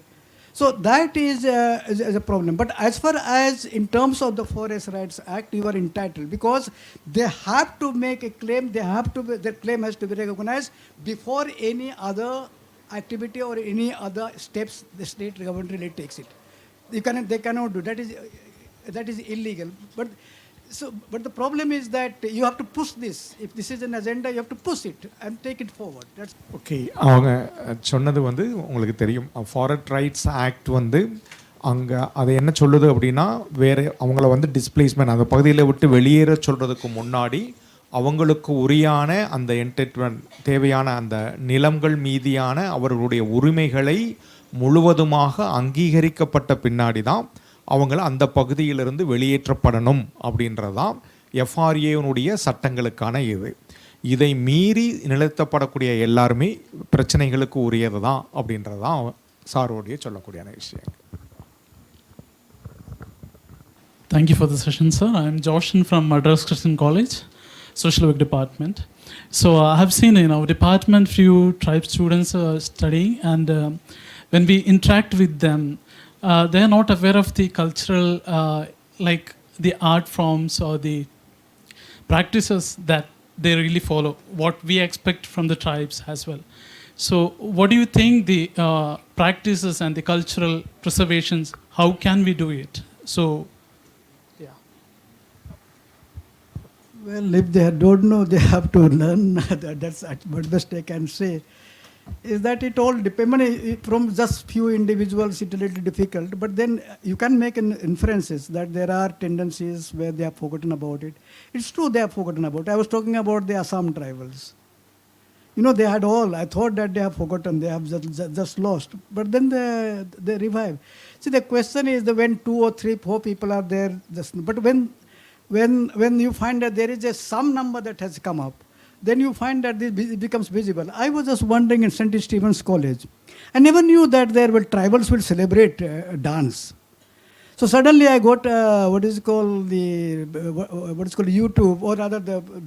So that is a problem. But as far as in terms of the Forest Rights Act, you are entitled, because they have to make a claim. Their claim has to be recognized before any other activity or any other steps the state government really takes it. They cannot do that is illegal. But the problem is that you have to push this. If this is an agenda, you have to push it and take it forward. That's okay. அவங்க சொன்னது வந்து உங்களுக்கு தெரியும், forest rights act வந்து அங்கே அது என்ன சொல்லுது அப்படின்னா, வேறு அவங்கள வந்து டிஸ்பிளேஸ்மெண்ட் அந்த பகுதியில் விட்டு வெளியேற சொல்கிறதுக்கு முன்னாடி அவங்களுக்கு உரியான அந்த என்டர்டெயின்மெண்ட் தேவையான அந்த நிலங்கள் மீதியான அவர்களுடைய உரிமைகளை முழுவதுமாக அங்கீகரிக்கப்பட்ட பின்னாடி தான் அவங்கள அந்த பகுதியிலிருந்து வெளியேற்றப்படணும் அப்படின்றதான் எஃப்ஆர்ஏனுடைய சட்டங்களுக்கான இது. இதை மீறி நிறுத்தப்படக்கூடிய எல்லாருமே பிரச்சனைகளுக்கு உரியது தான் அப்படின்றது தான் சாரோடைய சொல்லக்கூடியான விஷயம். Thank you for the session, sir. I am Joshin from Madras Christian College, Social Work Department. So I have seen in our department few tribe students studying, and when we interact with them, they are not aware of the cultural, like the art forms or the practices that they really follow, what we expect from the tribes as well. So what do you think the practices and the cultural preservations, how can we do it? So, yeah. Well, if they don't know, they have to learn. That's what best I can say. Is that it all depends from just few individuals, it's a little difficult, but then you can make inferences that there are tendencies where they have forgotten about it. It's true they have forgotten about it. I was talking about the Assam tribals. You know, they had all, I thought that they have forgotten, they have just lost, but then they revive. See, the question is that when 2 or 3, 4 people are there, but when you find that there is some number that has come up, then you find that this becomes visible. I was just wondering in St. Stephen's College, I never knew that there were tribals will celebrate dance. So suddenly I got what is called YouTube, or rather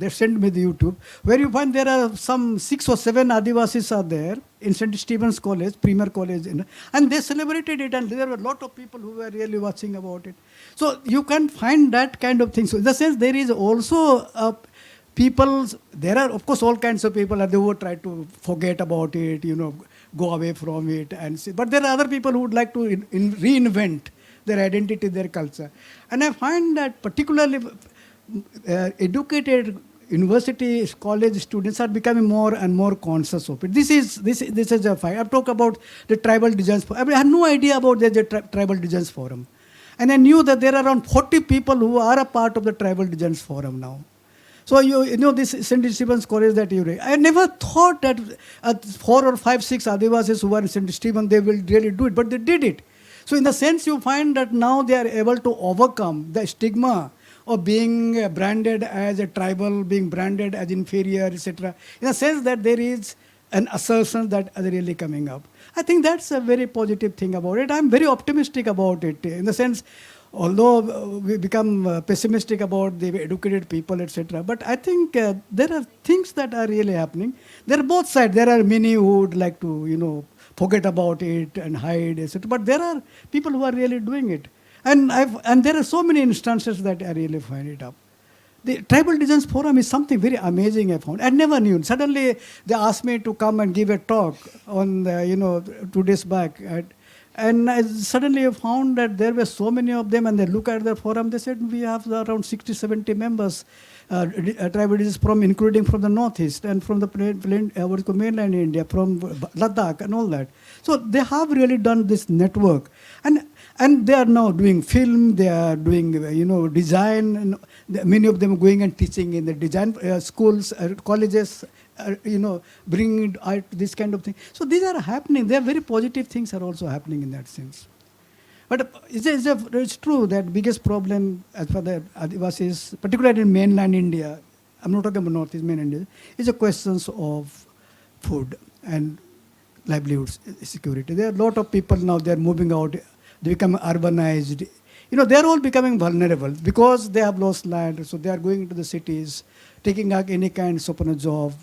they sent me the YouTube, where you find there are some 6 or 7 Adivasis are there in St. Stephen's College, Premier College, and they celebrated it, and there were a lot of people who were really watching about it. So you can find that kind of thing. So in the sense there is also people, there are of course all kinds of people who try to forget about it, you know, go away from it, and see. But there are other people who would like to reinvent their identity, their culture. And I find that particularly educated university, college students are becoming more and more conscious of it. This is a fight. I've talked about the tribal designs. I had no idea about the tribal designs forum. And I knew that there are around 40 people who are a part of the tribal designs forum now. So you know this St. Stephen's College that you read. I never thought that 4 or 5, 6 Adivasis who are in St. Stephen, they will really do it, but they did it. So in the sense you find that now they are able to overcome the stigma of being branded as a tribal, being branded as inferior, etc. In the sense that there is an assertion that is really coming up. I think that's a very positive thing about it. I'm very optimistic about it in the sense, although we become pessimistic about the educated people, etc. But I think there are things that are really happening. There are both sides. There are many who would like to, you know, forget about it and hide, etc. But there are people who are really doing it. And there are so many instances that I really find it up. The Tribal Designs Forum is something very amazing I found. I never knew. Suddenly they asked me to come and give a talk on, 2 days back. And I suddenly found that there were so many of them, and they look at the forum, they said we have around 60, 70 members, tribal designs from, including from the northeast and from the mainland India, from Ladakh and all that. So they have really done this network. And they are now doing film, they are doing, design, and many of them going and teaching in the design schools, colleges, bringing out this kind of thing. So these are happening. There are very positive things are also happening in that sense. But it's true that biggest problem as far as the Adivasis, particularly in mainland India, I'm not talking about northeast, mainland India, is a questions of food and livelihoods security. There are a lot of people now, they're moving out, they become urbanized. They're all becoming vulnerable because they have lost land, so they are going into the cities, taking up any kind of job,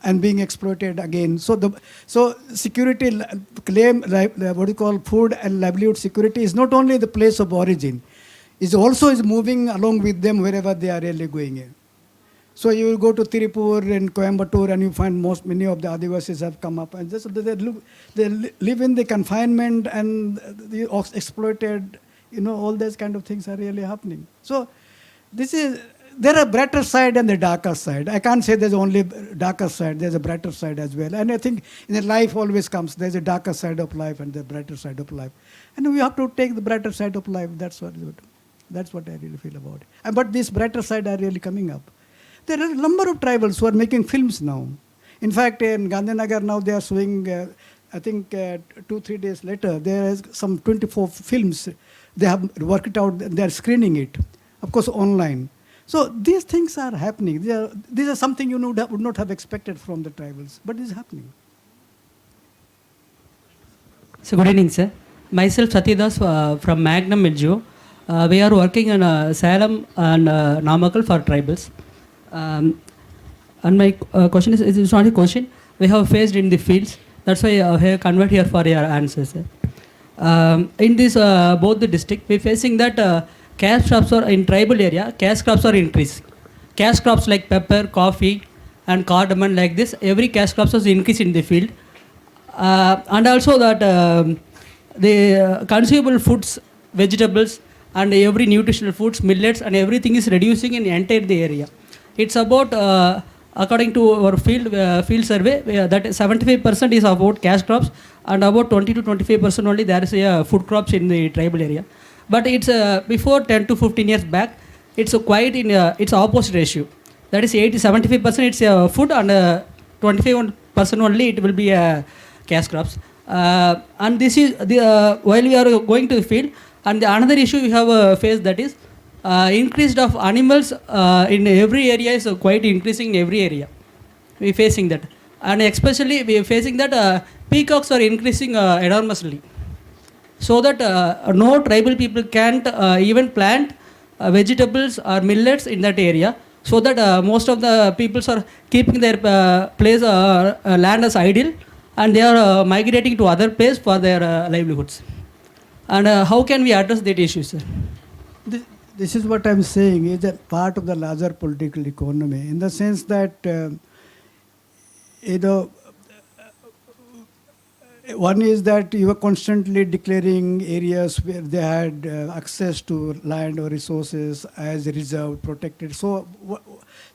and being exploited again. So security claim, what you call food and livelihood security, is not only the place of origin, it also is moving along with them wherever they are really going in. So you will go to Tirupur and Coimbatore and you find many of the Adivasis have come up, and they live in the confinement and the exploited, all those kind of things are really happening. So there are brighter side and the darker side. I can't say there's only darker side, there's a brighter side as well. And I think in life always comes, there's a darker side of life and the brighter side of life. And we have to take the brighter side of life, that's what I really feel about it. But this brighter side are really coming up. There are a number of tribals who are making films now. In fact, in Gandhinagar now they are showing, I think 2-3 days later, there is some 24 films. They have worked it out, they are screening it, of course online. So these things are happening. These are something you would not have expected from the tribals, but it is happening. So good evening, sir. Myself Satyadas from Magnum NGO. We are working in Salem and Namakkal for tribals. And my question is, it's not a question. We have faced in the fields. That's why I have convert here for your answers, sir. In this both the district, we're facing that cash crops are in tribal area. Cash crops are increasing. Cash crops like pepper, coffee, and cardamom like this. Every cash crops is increase in the field. And also that the consumable foods, vegetables, and every nutritional foods, millets, and everything is reducing in entire the area. It's about according to our field survey, that 75% is about cash crops, and about 20 to 25% only there is food crops in the tribal area. But it's before 10 to 15 years back, it's quite in it's opposite ratio. That is 75% it's food, and 25% only it will be cash crops. And this is the while we are going to the field. And the another issue we have faced, that is increased of animals in every area is quite increasing in every area. We are facing that, and especially we are facing that peacocks are increasing enormously, so that no tribal people can't even plant vegetables or millets in that area, so that most of the peoples are keeping their place land as idle, and they are migrating to other place for their livelihoods. And how can we address that issue, sir? This is what I'm saying, is a part of the larger political economy, in the sense that, one is that you are constantly declaring areas where they had access to land or resources as reserved, protected. So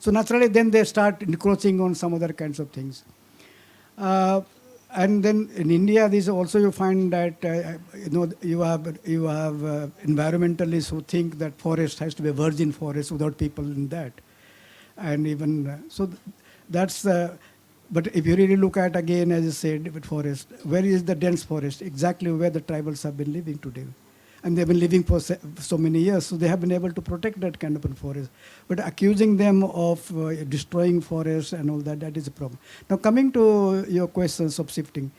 naturally then they start encroaching on some other kinds of things. And then in India, this also you find that you have environmentalists who think that forest has to be a virgin forest without people in that, and even so that's. But if you really look at again, as I said, with forest, where is the dense forest? Exactly where the tribals have been living today. And they've been living for so many years, so they have been able to protect that kind of a forest. But accusing them of destroying forests and all that, that is a problem. Now coming to your questions of shifting.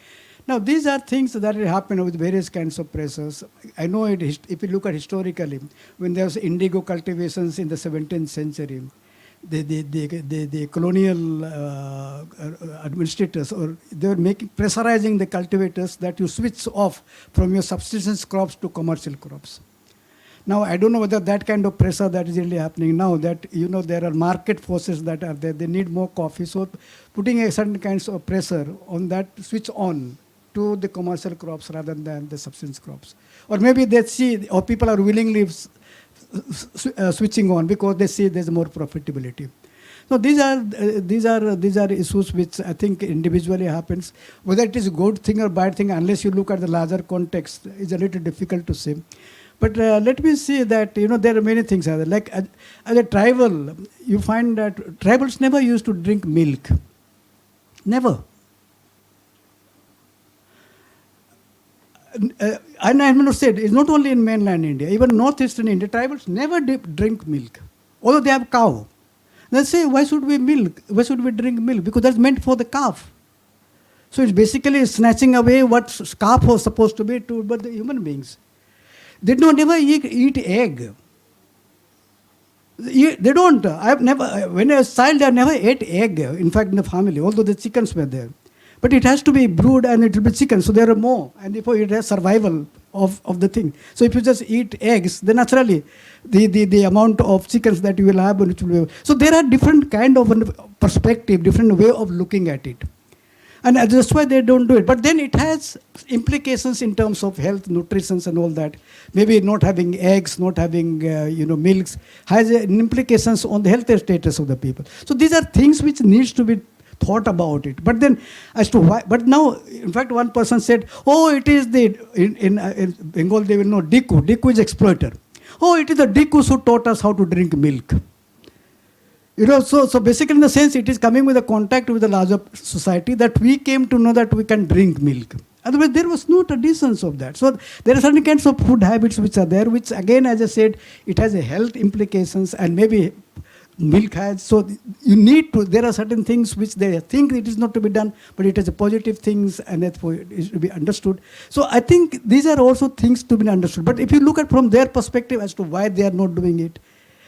Now these are things that happen with various kinds of pressures. I know it, if you look at historically, when there was indigo cultivations in the 17th century, the colonial administrators, or they were pressurizing the cultivators that you switch off from your subsistence crops to commercial crops. Now I don't know whether that kind of pressure that is really happening now, that there are market forces that are there, they need more coffee, so putting a certain kinds of pressure on that switch on to the commercial crops rather than the subsistence crops. Or maybe they see, or people are willingly switching on because they see there's more profitability. So these are issues which I think individually happens. Whether it is a good thing or bad thing, unless you look at the larger context, is a little difficult to say. But let me see that there are many things. Like as a tribal, you find that tribals never used to drink milk. Never. And I have not said, it's not only in mainland India, even northeastern India, tribals never drink milk, although they have cow. They say, why should we drink milk? Because that's meant for the calf. So it's basically snatching away what calf was supposed to be to but the human beings. They don't never eat egg. They don't. When I was a child, I never ate egg, in fact, in the family, although the chickens were there. But it has to be brewed and it will be chicken, so there are more, and therefore it has survival of the thing. So if you just eat eggs, then naturally the amount of chickens that you will have, which will be, so there are different kind of perspective, different way of looking at it. And that's why they don't do it. But then it has implications in terms of health, nutrition and all that. Maybe not having eggs, not having milks, has implications on the health status of the people. So these are things which needs to be thought about it. But then as to why, but now, in fact, one person said, oh, it is in Bengal they will know Diku is exploiter. Oh, it is the Dikus who taught us how to drink milk. So basically in the sense it is coming with a contact with the larger society that we came to know that we can drink milk. Otherwise there was no traditions of that. So there are certain kinds of food habits which are there, which again, as I said, it has a health implications, and maybe milk has. So you need to, there are certain things which they think it is not to be done, but it has a positive things, and therefore it should be understood. So I think these are also things to be understood. But if you look at from their perspective as to why they are not doing it,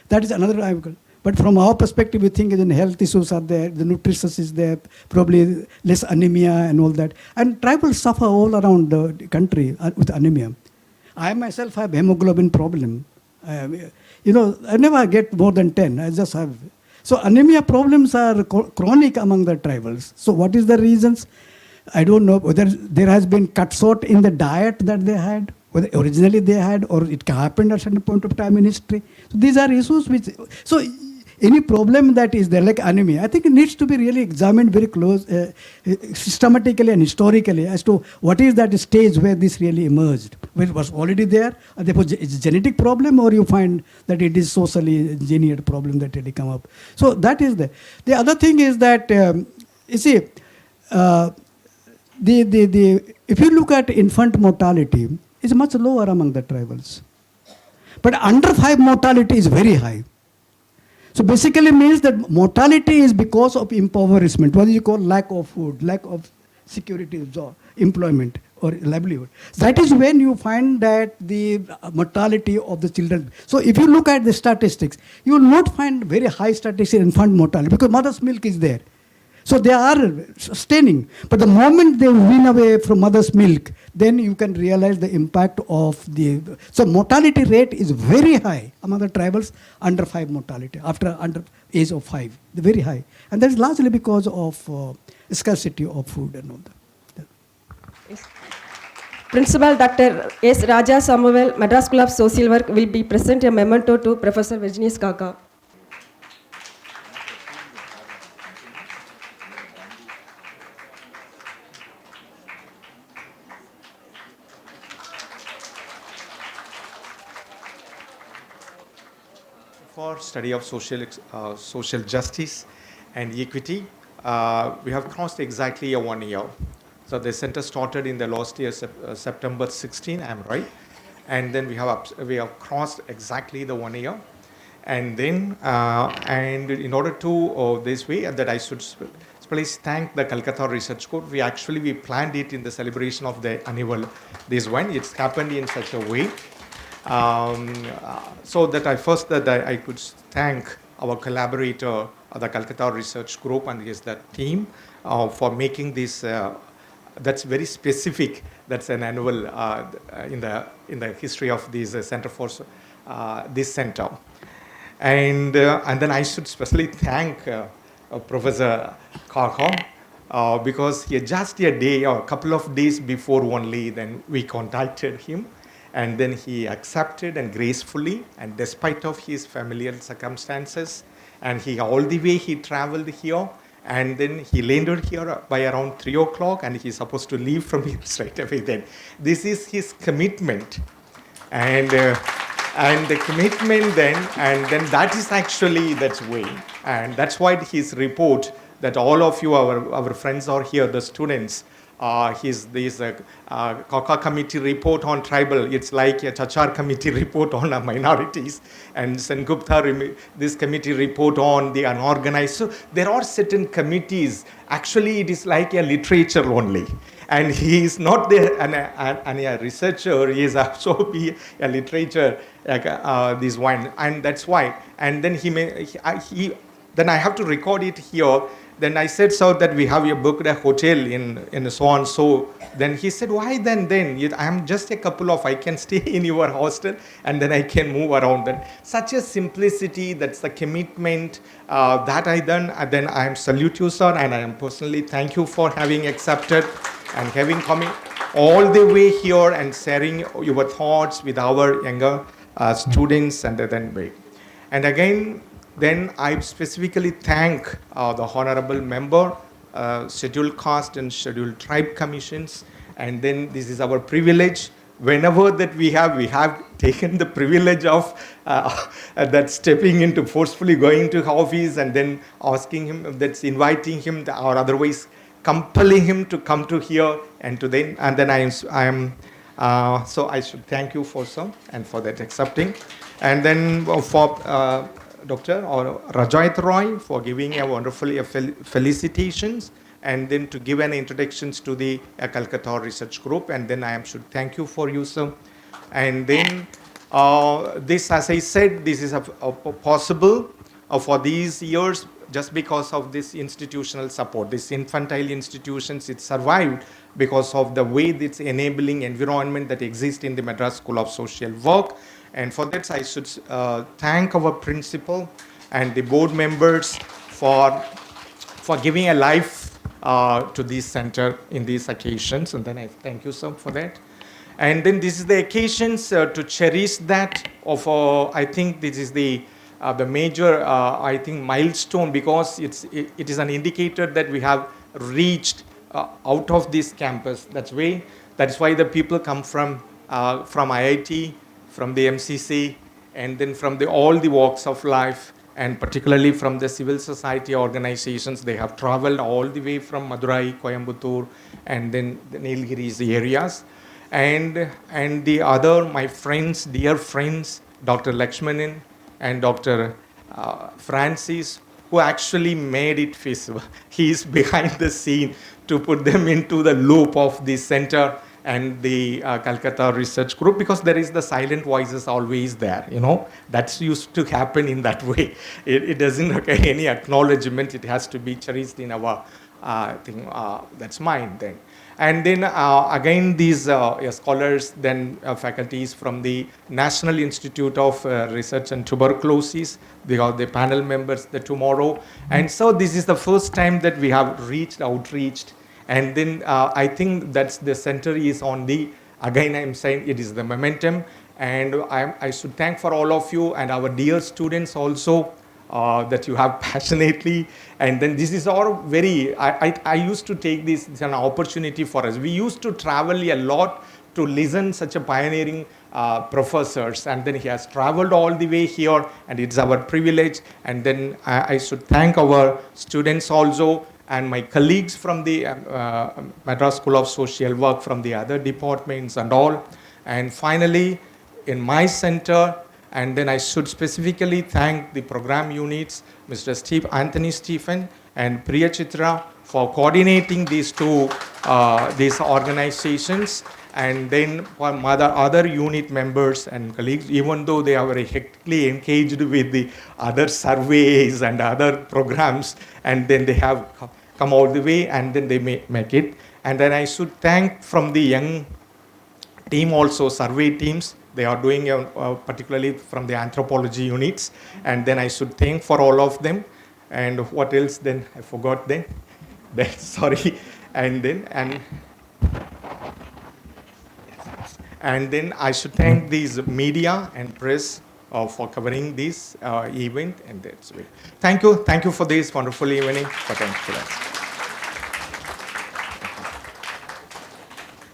that is another angle. But from our perspective, we think the health issues are there, the nutrition is there, probably less anemia and all that. And tribals suffer all around the country with anemia. I myself have hemoglobin problem. I never get more than 10. I just have. So anemia problems are chronic among the tribals. So what is the reasons? I don't know whether there has been cut short in the diet that they had, whether originally they had, or it happened at a certain point of time in history. So these are issues which, so any problem that is there, like anemia, I think it needs to be really examined very close, systematically and historically as to what is that stage where this really emerged. Where it was already there, therefore it's a genetic problem, or you find that it is socially engineered problem that really come up. So that is there. The other thing is that, you see, if you look at infant mortality, it's much lower among the tribals. But under 5 mortality is very high. So basically means that mortality is because of impoverishment, what you call lack of food, lack of security, job, employment or livelihood. That is when you find that the mortality of the children. So if you look at the statistics, you will not find very high statistics in infant mortality because mother's milk is there. So they are sustaining. But the moment they wean away from mother's milk, then you can realize the impact of the... So mortality rate is very high among the tribals, under 5 mortality, under age of 5, very high. And that is largely because of scarcity of food and all that. Yes. Principal Dr. S. Raja Samuel, Madras School of Social Work, will be present a memento to Professor Virginius Xaxa. For study of social justice and equity, we have crossed exactly 1 year. So the center started in the last year, September 16, I'm right, and then we have crossed exactly the 1 year, and then and in order to this way that I should please thank the Calcutta Research Group. We planned it in the celebration of the annual this one. It's happened in such a way. So that I could thank our collaborator, the Calcutta Research Group, and the team for making this. That's very specific. That's an annual in the history of this center for this center, and then I should especially thank Professor Xaxa because just a day or a couple of days before only, then we contacted him. And then he accepted and gracefully, and despite of his familial circumstances, and all the way he traveled here, and then he landed here by around 3 o'clock, and he's supposed to leave from here straight away then. This is his commitment. And the commitment then, and then that is actually that's way. And that's why his report that all of you, our friends are here, the students, this Xaxa committee report on tribal, it's like a Chachar committee report on minorities, and Sengupta, this committee report on the unorganized. So there are certain committees, actually it is like a literature only. And he is not there a researcher, he is also be a literature, this one, and that's why. And then then I have to record it here. Then I said, so that we have you booked a hotel in so and so. Then he said, why then? I am just a couple of, I can stay in your hostel and then I can move around. Then such a simplicity, that's the commitment that I done. And then I am salute you, sir, and I am personally thank you for having accepted and having coming all the way here and sharing your thoughts with our younger students and then wait. And again, then I specifically thank the honorable member, scheduled caste and scheduled tribe commissions, and then this is our privilege whenever that we have taken the privilege of that stepping into forcefully going to office and then asking him, that's inviting him or otherwise compelling him to come to here and then I am so I should thank you for some and for that accepting. And then for Dr. or Rajat Roy for giving a wonderful felicitations, and then to give an introductions to the Calcutta Research Group, and then I should thank you for you, sir. And then this, as I said, this is possible for these years just because of this institutional support. This infantile institutions, it survived because of the way this enabling environment that exists in the Madras School of Social Work. And for that, I should thank our principal and the board members for giving a life to this center in these occasions. And then I thank you, sir, for that. And then this is the occasions to cherish that of, I think this is the major, I think, milestone, because it is an indicator that we have reached out of this campus. That is why the people come from IIT, from the MCC, and then from all the walks of life, and particularly from the civil society organizations. They have traveled all the way from Madurai, Coimbatore, and then the Nilgiris areas. And the other, my friends, dear friends, Dr. Lakshmanan and Dr. Francis, who actually made it feasible. He is behind the scene to put them into the loop of the center and the Calcutta Research Group, because there is the silent voices always there, That's used to happen in that way. It doesn't require any acknowledgement. It has to be cherished in our thing. That's mine then. And then again, these scholars, then faculties from the National Institute of Research and Tuberculosis, they are the panel members tomorrow. And so this is the first time that we have outreached. And then I think that's the center is on the, again I'm saying it is the momentum. And I should thank for all of you and our dear students also that you have passionately. And then this is all very, I used to take this as an opportunity for us. We used to travel a lot to listen such a pioneering professors, and then he has traveled all the way here, and it's our privilege. And then I should thank our students also, and my colleagues from the Madras School of Social Work, from the other departments and all. And finally, in my center, and then I should specifically thank the program units, Mr. Anthony Stephen and Priya Chitra, for coordinating these two these organizations. And then for other unit members and colleagues, even though they are very hectically engaged with the other surveys and other programs, and then they have come all the way, and then they make it. And then I should thank from the young team also, survey teams. They are doing particularly from the anthropology units. And then I should thank for all of them. And what else then? I forgot then. Sorry. And then I should thank these media and press for covering this event. And that's it. Thank you for this wonderful evening. Thanks for that.